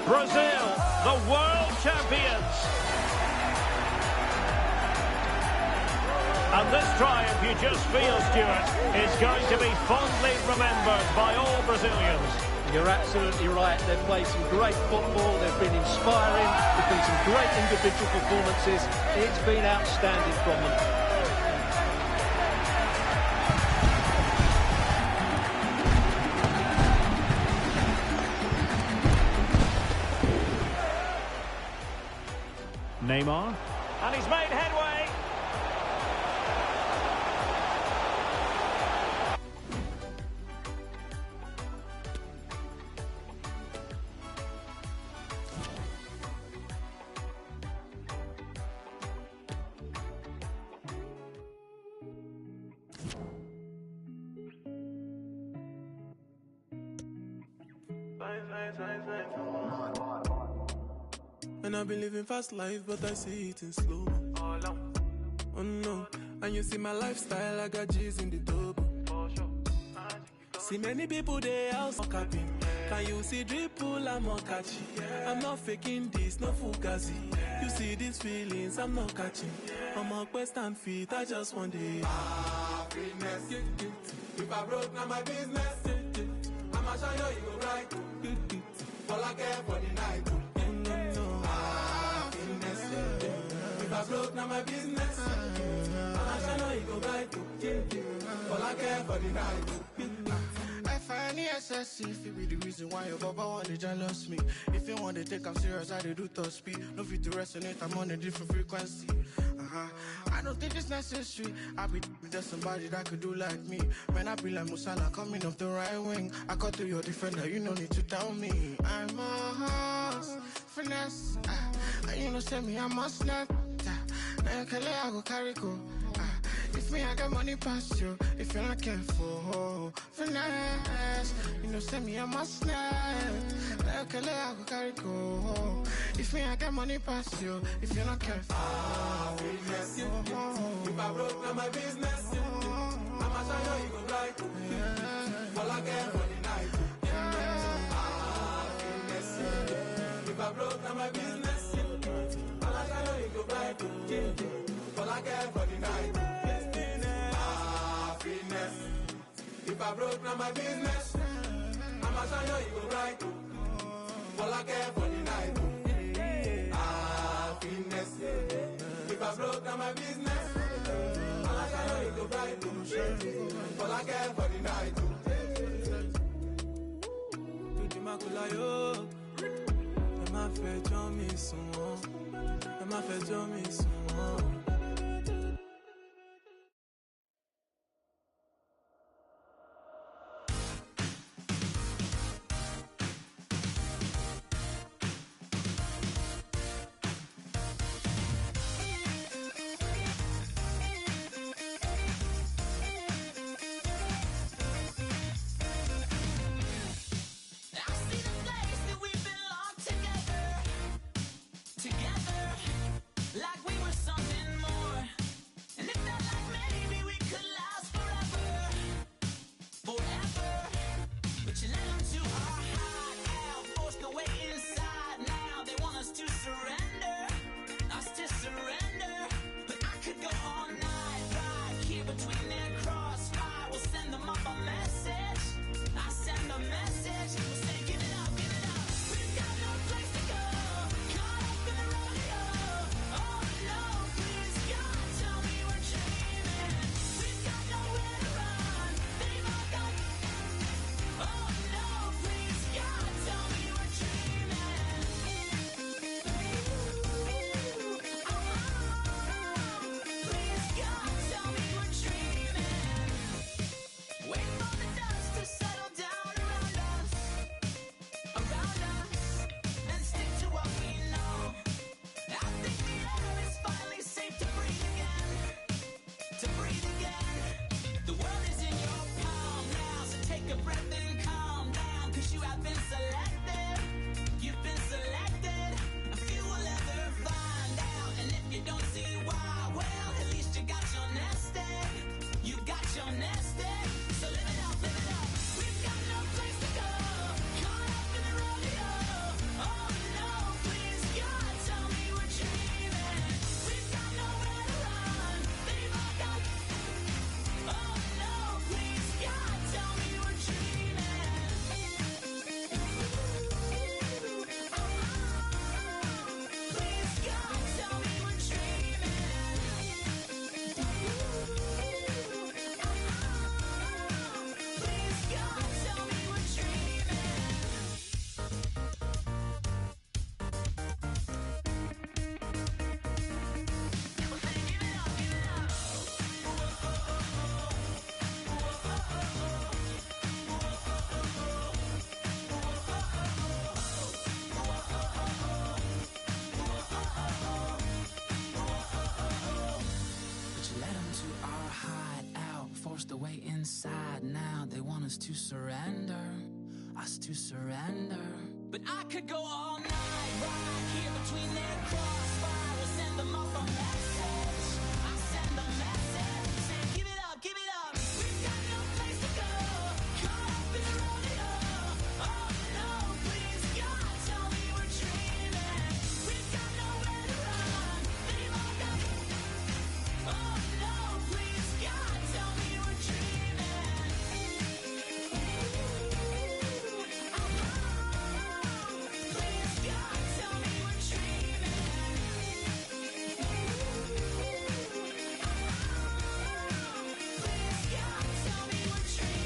Brazil, the world champions. And this triumph, you just feel, Stuart, is going to be fondly remembered by all Brazilians. You're absolutely right. They've played some great football. They've been inspiring. There've been some great individual performances. It's been outstanding from them. Neymar. And he's made headway. And I've been living fast life, but I see it in slow. Oh no, and you see my lifestyle, I got G's in the double. See many people they also capping. Can you see dripple, I'm not catchy. I'm not faking this, no fugazi. You see these feelings, I'm not catching. I'm on quest and feet, I just want it. Happiness. If I broke, now my business. I'ma show you go right. All I care for the night. Happiness. If I broke, now my business. I'ma show you go right. All I care for the night. F-I-N-E-S-S-E, if it be the reason why your baba want to jealous me. If you want to take I'm serious, I do top speed. No fit to resonate, I'm on a different frequency. I don't think it's necessary. I be with somebody that could do like me. When I be like Musala coming off the right wing, I cut to your defender, you no need to tell me. I'm a horse, finesse. And you know say me, I must not. Now I go carry go. If me, I got money past you. If you're not careful, finesse. You know, send me a must not. Okay, I go carry go. If me, I got money past you. If you're not careful, finesse. If I broke, now my business. I'ma show you go right. All I care for the night. Finesse. If I broke, now my business. I'ma show you go right. All I care for the night. If I broke, now my business. I'ma show you go right. All I care for the night. Happiness. If I broke, now my business. I'ma show you go right. All I care for the night. Tuji makulayo. Ema fejo mi sumo. Ema fejo mi sumo. Like we were something more. to surrender, us to surrender. But I could go all night, right here between their crossfire. We'll send them off a message. I send a message, say give it up, give it up. We've got no place to go, caught up in the rodeo. Oh no, please God, tell me we're dreaming. We've got nowhere to run, they've all got. Oh no, please God, tell me we're dreaming. Please God, tell me we're dreaming. Please God, tell me we're dreaming.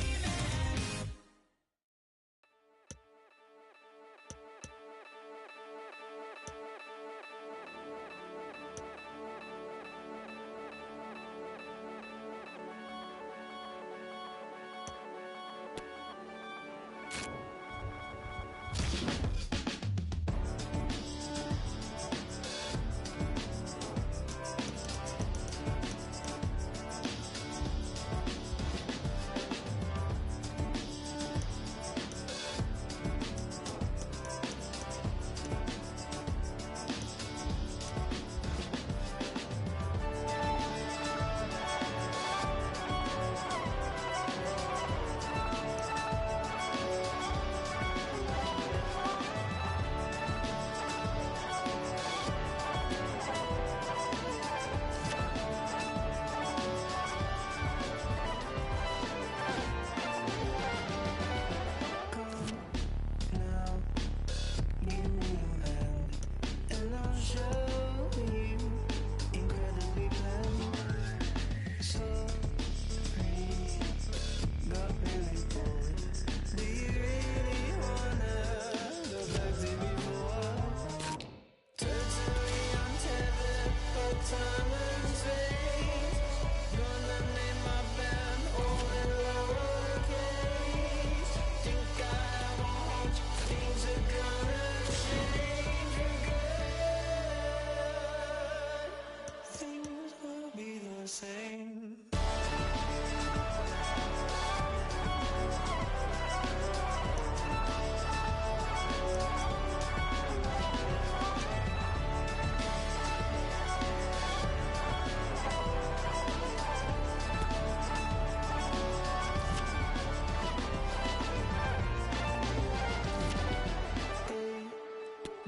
Things will be the same.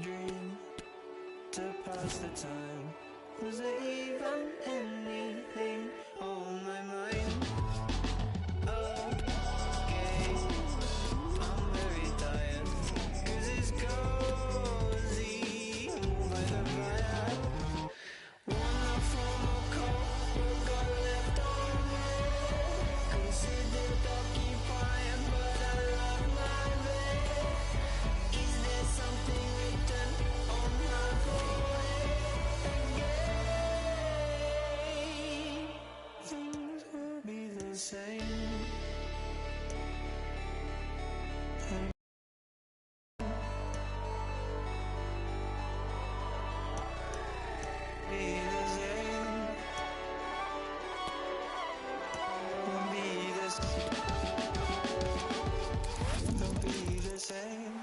Dream to pass the time. Was there even anything on my mind? Okay, I'm very tired, 'cause it's cozy, moved by the fire. Wanna from a cold, but got left on red. Considered occupying, but I love my bed. Is there something written on my forehead again? Things will be the same. Be the same. Won't be the same. Don't be the same.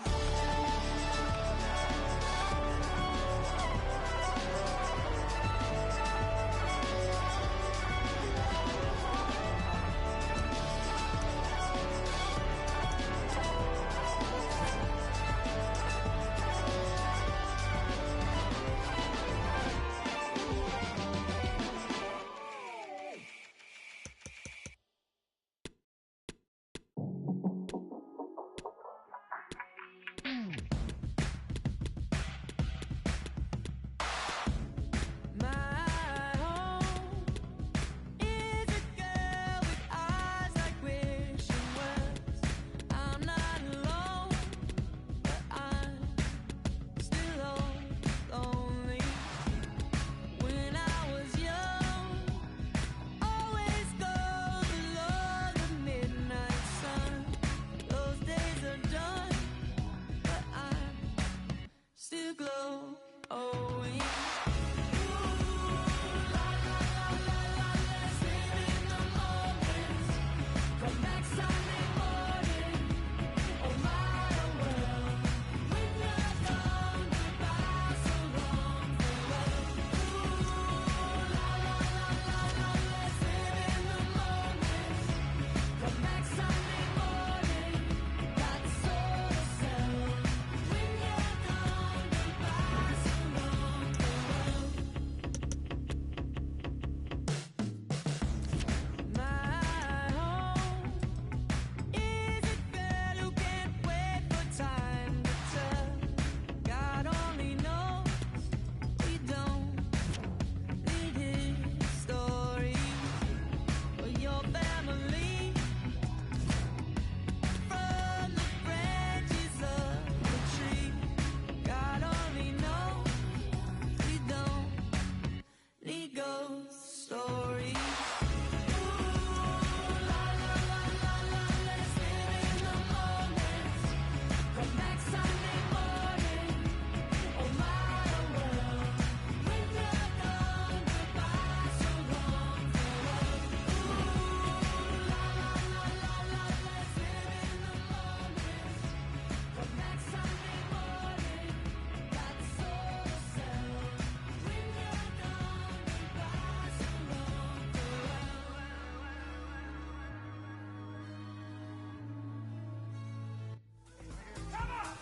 Come back Sunday morning.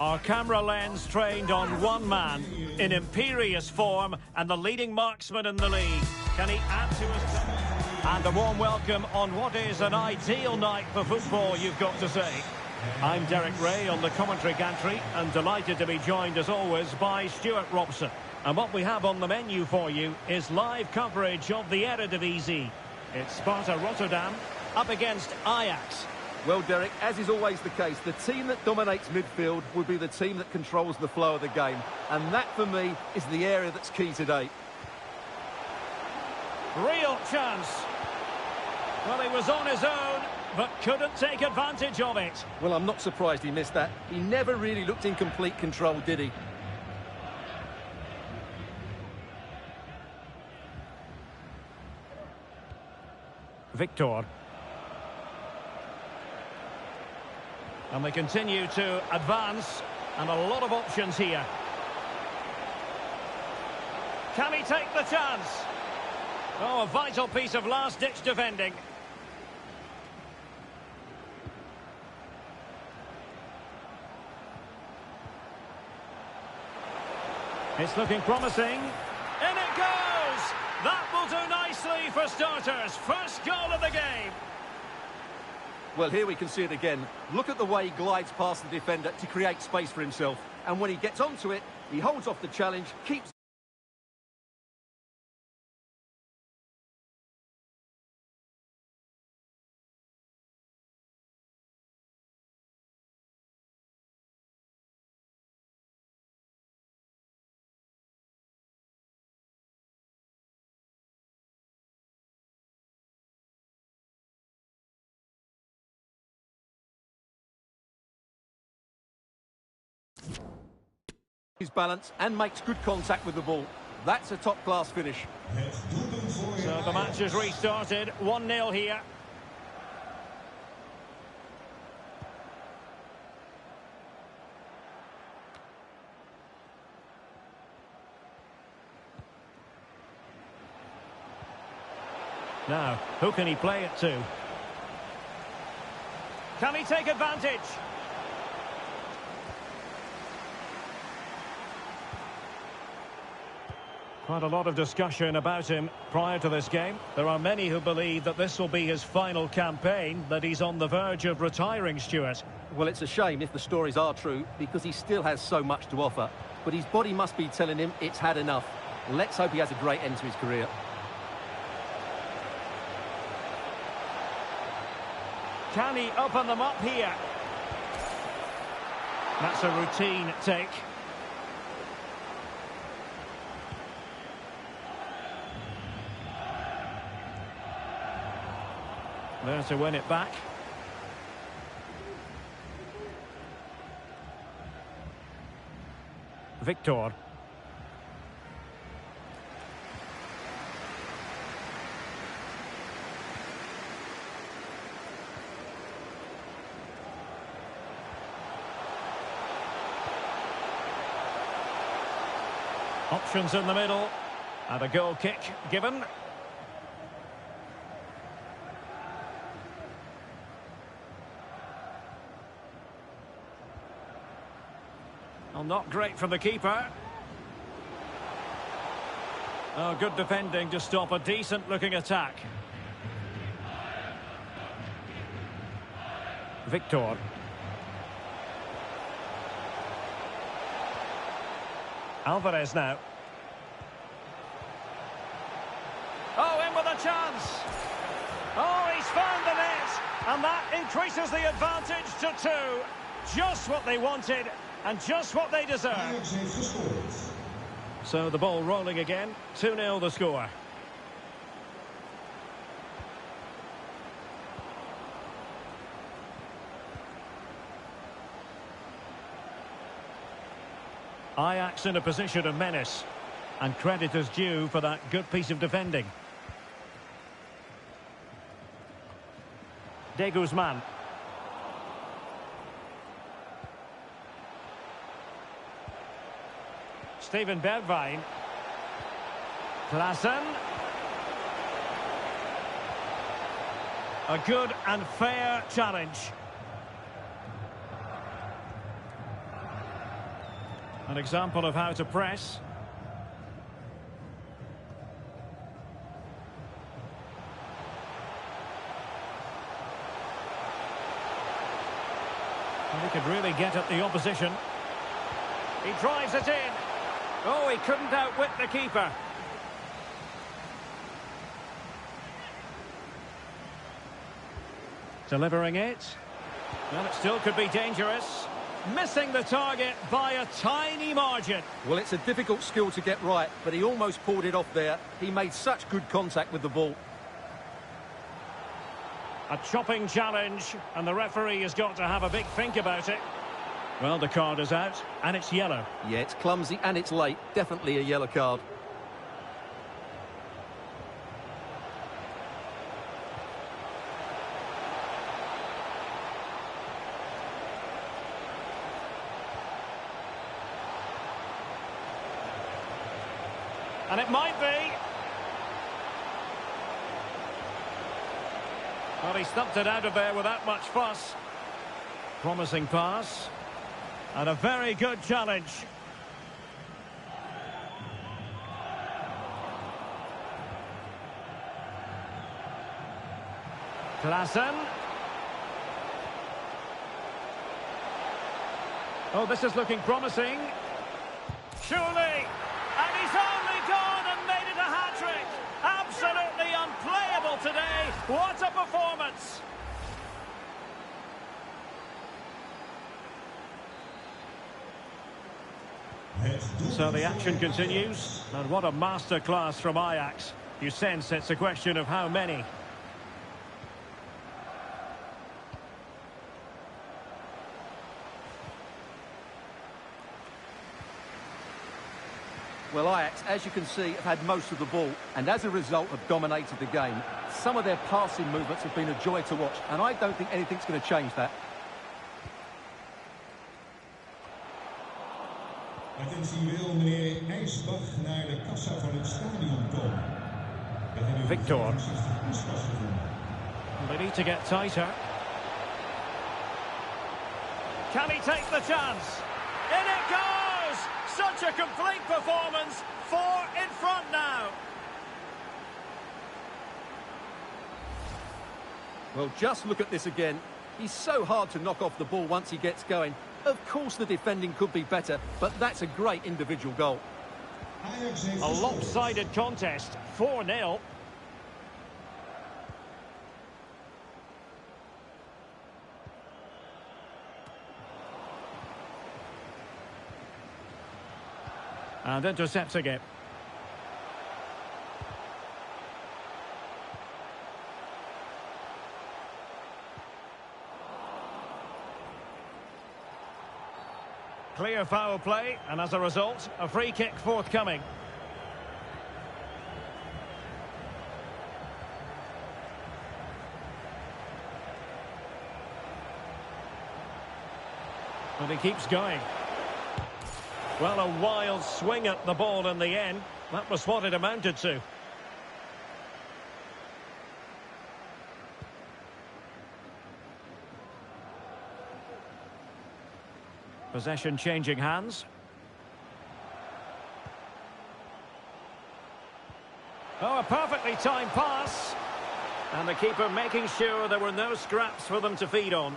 Our camera lens trained on one man in imperious form and the leading marksman in the league. Can he add to his... And a warm welcome on what is an ideal night for football, you've got to say. I'm Derek Ray on the commentary gantry and delighted to be joined as always by Stuart Robson. And what we have on the menu for you is live coverage of the Eredivisie. It's Sparta Rotterdam up against Ajax. Well, Derek, as is always the case, the team that dominates midfield will be the team that controls the flow of the game. And that, for me, is the area that's key today. Real chance. Well, he was on his own, but couldn't take advantage of it. Well, I'm not surprised he missed that. He never really looked in complete control, did he? Victor. And they continue to advance, and a lot of options here. Can he take the chance? Oh, a vital piece of last-ditch defending. It's looking promising. In it goes! That will do nicely for starters. First goal of the game. Well, here we can see it again. Look at the way he glides past the defender to create space for himself. And when he gets onto it, he holds off the challenge, keeps... his balance and makes good contact with the ball. That's a top-class finish. So the match has restarted. 1-0 here. Now, who can he play it to? Can he take advantage? Quite a lot of discussion about him prior to this game. There are many who believe that this will be his final campaign, that he's on the verge of retiring, Stuart. Well, it's a shame if the stories are true, because he still has so much to offer. But his body must be telling him it's had enough. Let's hope he has a great end to his career. Can he open them up here? That's a routine take. There to win it back. Victor. Options in the middle. And a goal kick given. Well, not great from the keeper. Oh, good defending to stop a decent-looking attack. Victor. Alvarez now. Oh, in with a chance. Oh, he's found the net. And that increases the advantage to 2. Just what they wanted. And just what they deserve. So the ball rolling again. 2-0 the score. Ajax in a position of menace. And credit is due for that good piece of defending. De Guzman. Steven Bergwijn. Klaassen. A good and fair challenge. An example of how to press. And he could really get at the opposition. He drives it in. Oh, he couldn't outwit the keeper. Delivering it. Well, it still could be dangerous. Missing the target by a tiny margin. Well, it's a difficult skill to get right, but he almost pulled it off there. He made such good contact with the ball. A chopping challenge, and the referee has got to have a big think about it. Well, the card is out, and it's yellow. Yeah, it's clumsy and it's late. Definitely a yellow card. And it might be. Well, he stumped it out of there without much fuss. Promising pass. And a very good challenge. Klaassen. Oh, this is looking promising. Surely. And he's only gone and made it a hat-trick. Absolutely unplayable today. What a performance. So the action continues. And what a masterclass from Ajax. You sense it's a question of how many. Well, Ajax, as you can see, have had most of the ball and as a result have dominated the game. Some of their passing movements have been a joy to watch, and I don't think anything's going to change that. Attentie wil meneer IJsbach naar de kassa van het stadion komen. Victor. They need to get tighter. Can he take the chance? In it goes! Such a complete performance. 4 in front now. Well, just look at this again. He's so hard to knock off the ball once he gets going. Of course the defending could be better, but that's a great individual goal. A lopsided contest, 4-0. And intercepting it. Clear foul play, and as a result, a free kick forthcoming. And he keeps going. Well, a wild swing at the ball in the end. That was what it amounted to. Possession changing hands. Oh, a perfectly timed pass. And the keeper making sure there were no scraps for them to feed on.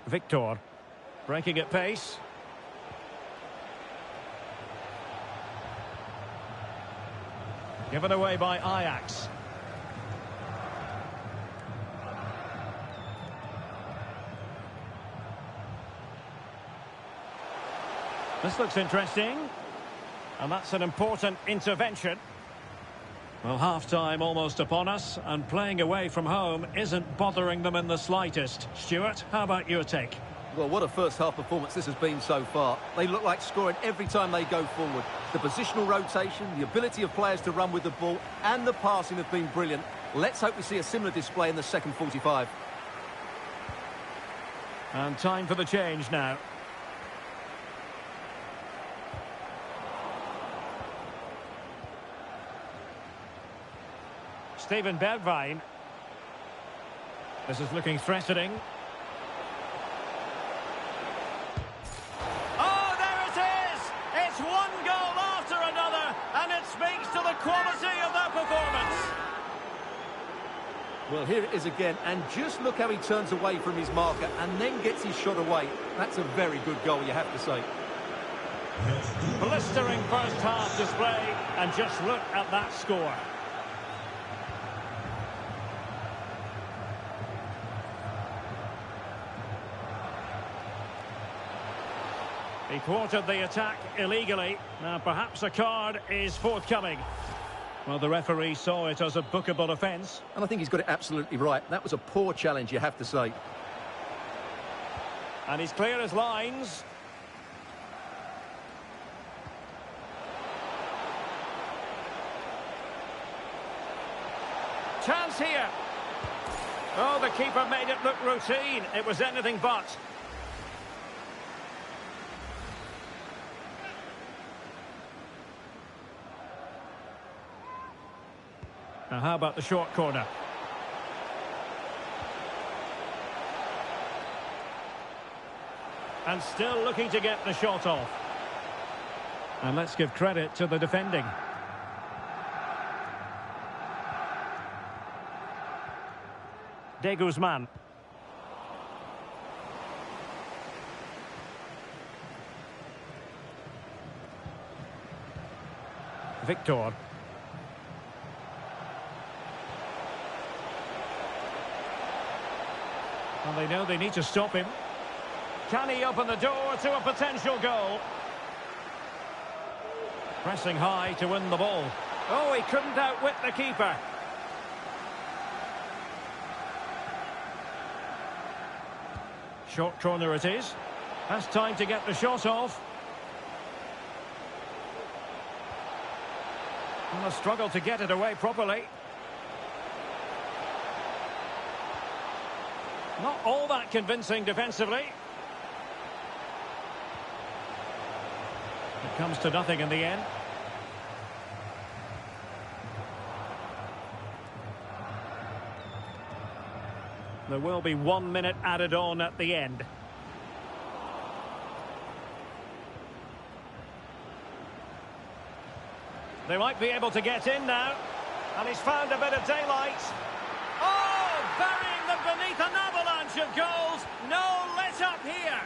Victor, breaking at pace. Given away by Ajax. This looks interesting. And that's an important intervention. Well, half-time almost upon us, and playing away from home isn't bothering them in the slightest. Stuart, how about your take? Well, what a first-half performance this has been so far. They look like scoring every time they go forward. The positional rotation, the ability of players to run with the ball, and the passing have been brilliant. Let's hope we see a similar display in the second 45. And time for the change now. Steven Bergwijn. This is looking threatening. Oh, there it is! It's one goal after another, and it speaks to the quality of that performance. Well, here it is again, and just look how he turns away from his marker and then gets his shot away. That's a very good goal, you have to say. Blistering first half display, and just look at that score. He thwarted the attack illegally. Now perhaps a card is forthcoming. Well, the referee saw it as a bookable offence. And I think he's got it absolutely right. That was a poor challenge, you have to say. And he's clear as lines. Chance here. Oh, the keeper made it look routine. It was anything but. Now, how about the short corner? And still looking to get the shot off. And let's give credit to the defending. De Guzman. Victor. And they know they need to stop him. Can he open the door to a potential goal? Pressing high to win the ball. Oh, he couldn't outwit the keeper. Short corner it is. Has time to get the shot off. And a struggle to get it away properly. Not all that convincing defensively. It comes to nothing in the end. There will be 1 minute added on at the end. They might be able to get in now. And he's found a bit of daylight. Oh, burying them beneath an avalanche of goals. No let up here.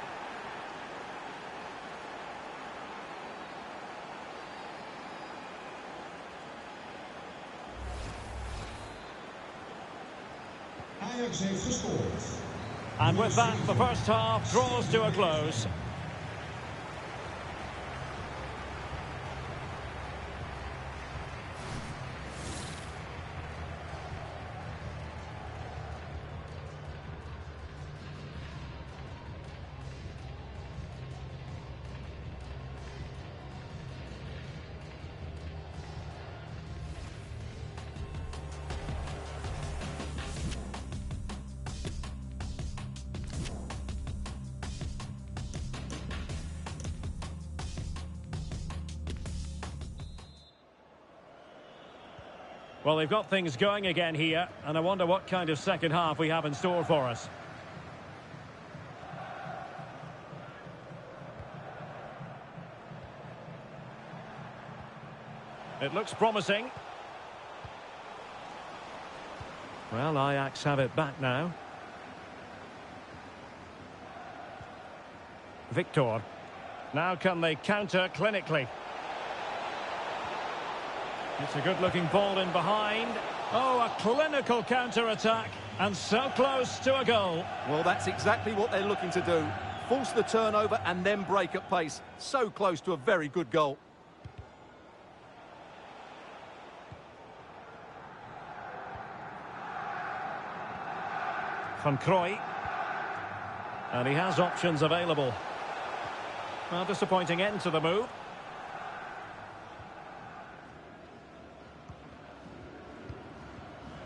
Ajax heeft gescoord. And with that, the first half draws to a close. Well, they've got things going again here, and I wonder what kind of second half we have in store for us. It looks promising. Well, Ajax have it back now. Victor. Now can they counter clinically? It's a good-looking ball in behind. Oh, a clinical counter-attack, and so close to a goal. Well, that's exactly what they're looking to do. Force the turnover and then break at pace. So close to a very good goal. Van Crooij. And he has options available. Well, disappointing end to the move.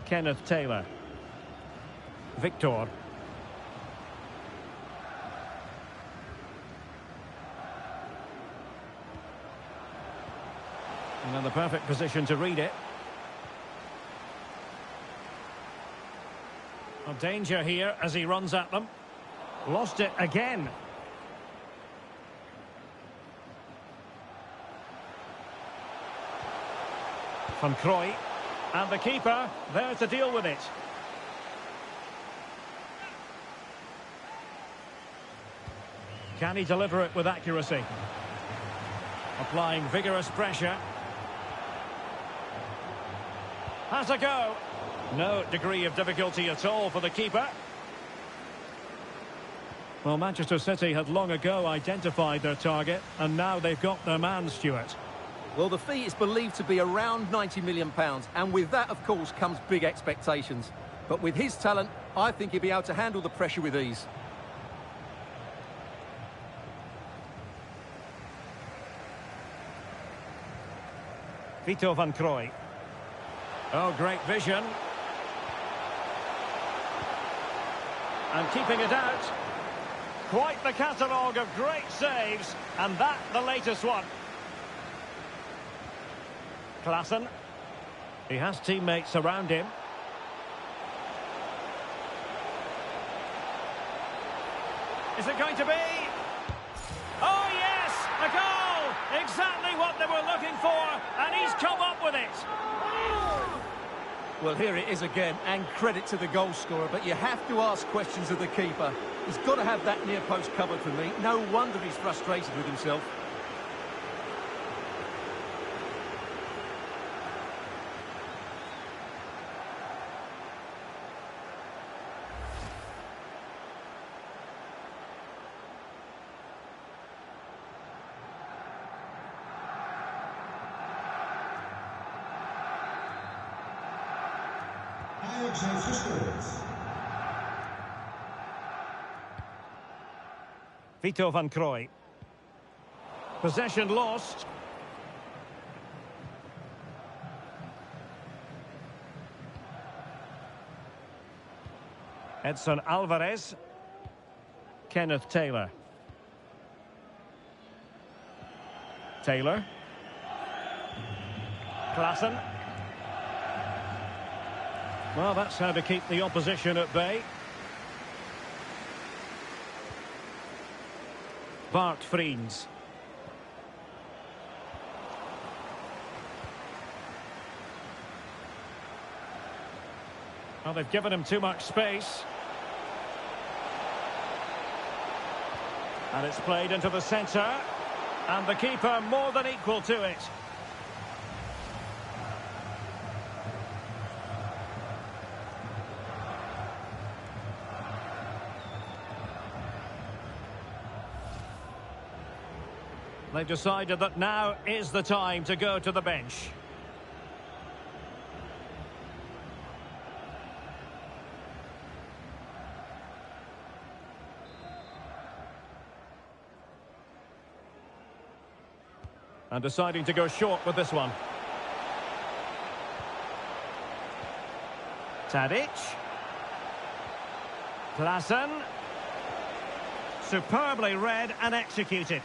Kenneth Taylor. Victor. And in the perfect position to read it. Well, danger here as he runs at them. Lost it again. Van Crooij. And the keeper there to deal with it. Can he deliver it with accuracy? Applying vigorous pressure. Has a go. No degree of difficulty at all for the keeper. Well, Manchester City had long ago identified their target, and now they've got their man, Stuart. Well, the fee is believed to be around £90 million, and with that, of course, comes big expectations. But with his talent, I think he'll be able to handle the pressure with ease. Vito van Crooij. Oh, great vision. And keeping it out. Quite the catalogue of great saves, and that the latest one. Klaassen. He has teammates around him. Is it going to be? Oh yes, a goal! Exactly what they were looking for, and he's come up with it. Well, here it is again, and credit to the goal scorer, but you have to ask questions of the keeper. He's got to have that near post covered for me. No wonder he's frustrated with himself. Ajax heeft gescoord. Vito van Crooij. Possession lost. Edson Alvarez. Kenneth Taylor. Taylor. Klaassen. Well, that's how to keep the opposition at bay. Bart Vriends. Well, they've given him too much space. And it's played into the centre. And the keeper more than equal to it. They've decided that now is the time to go to the bench. And deciding to go short with this one. Tadic. Klaassen. Superbly read and executed.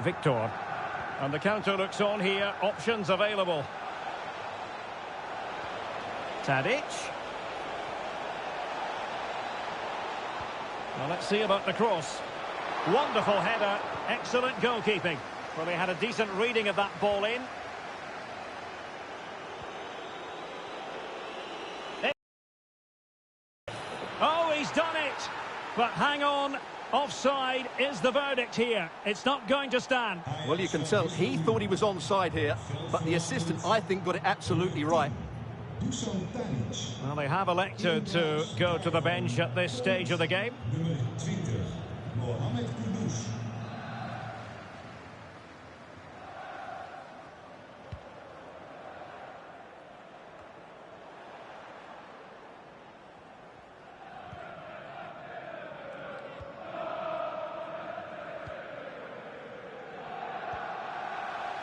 Victor. And the counter looks on here. Options available. Tadic. Well, let's see about the cross. Wonderful header. Excellent goalkeeping. Well, they had a decent reading of that ball in. Oh, he's done it. But hang on. Offside is the verdict here. It's not going to stand. Well, you can tell he thought he was onside here, but the assistant, I think, got it absolutely right. Well, they have elected to go to the bench at this stage of the game. Nummer 20, Mohamed Kudus.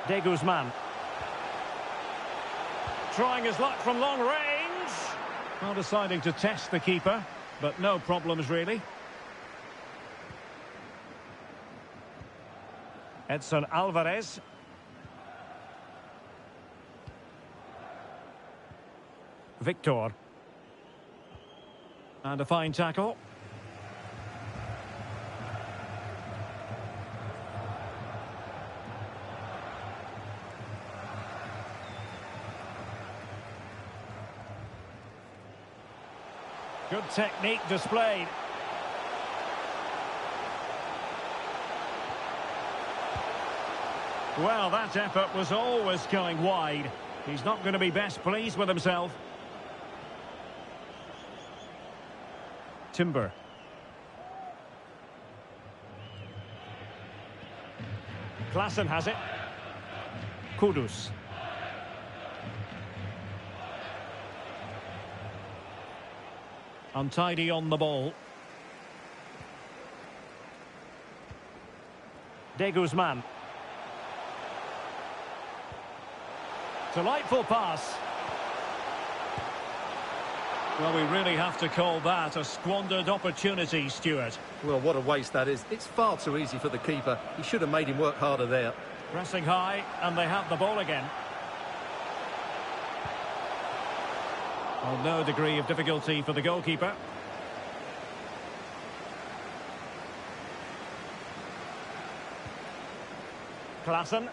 De Guzman. Trying his luck from long range. Well, deciding to test the keeper, but no problems really. Edson Alvarez. Victor. And a fine tackle. Good technique displayed. Well, that effort was always going wide. He's not going to be best pleased with himself. Timber. Klaassen has it. Kudus. Untidy on the ball. De Guzman. Delightful pass. Well, we really have to call that a squandered opportunity, Stuart. Well, what a waste that is. It's far too easy for the keeper. He should have made him work harder there. Pressing high, and they have the ball again. Well, no degree of difficulty for the goalkeeper. Klaassen.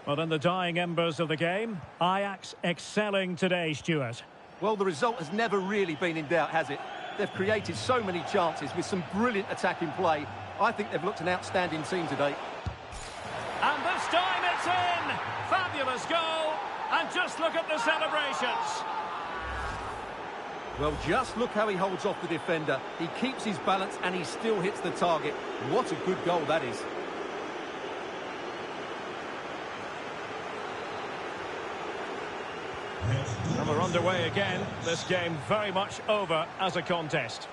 Well, in the dying embers of the game, Ajax excelling today, Stuart. Well, the result has never really been in doubt, has it? They've created so many chances with some brilliant attacking play. I think they've looked an outstanding team today. And this time it's in! Fabulous goal! And just look at the celebrations! Well, just look how he holds off the defender. He keeps his balance and he still hits the target. What a good goal that is. And we're underway again. This game very much over as a contest.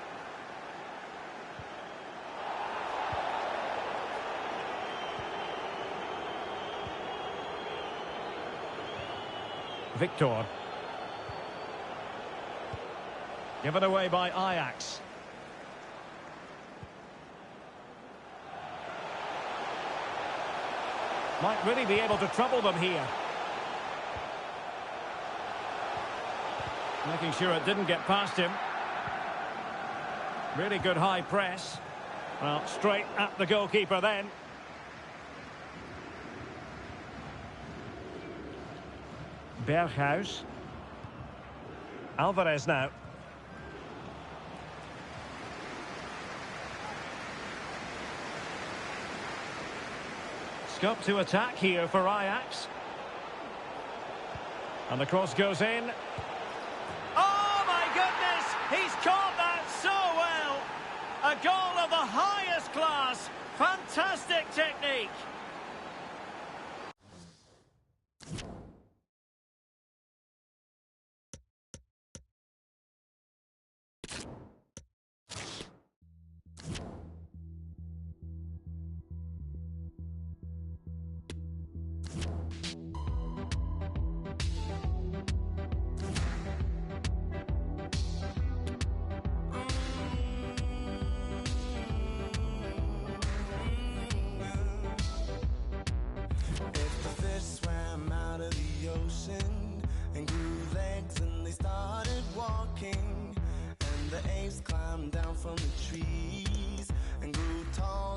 Victor. Given away by Ajax. Might really be able to trouble them here. Making sure it didn't get past him. Really good high press. Well, straight at the goalkeeper then. Berghuis. Alvarez now. Scope to attack here for Ajax. And the cross goes in. Oh my goodness! He's caught that so well! A goal of the highest class. Fantastic technique. And grew legs and they started walking, and the apes climbed down from the trees and grew tall.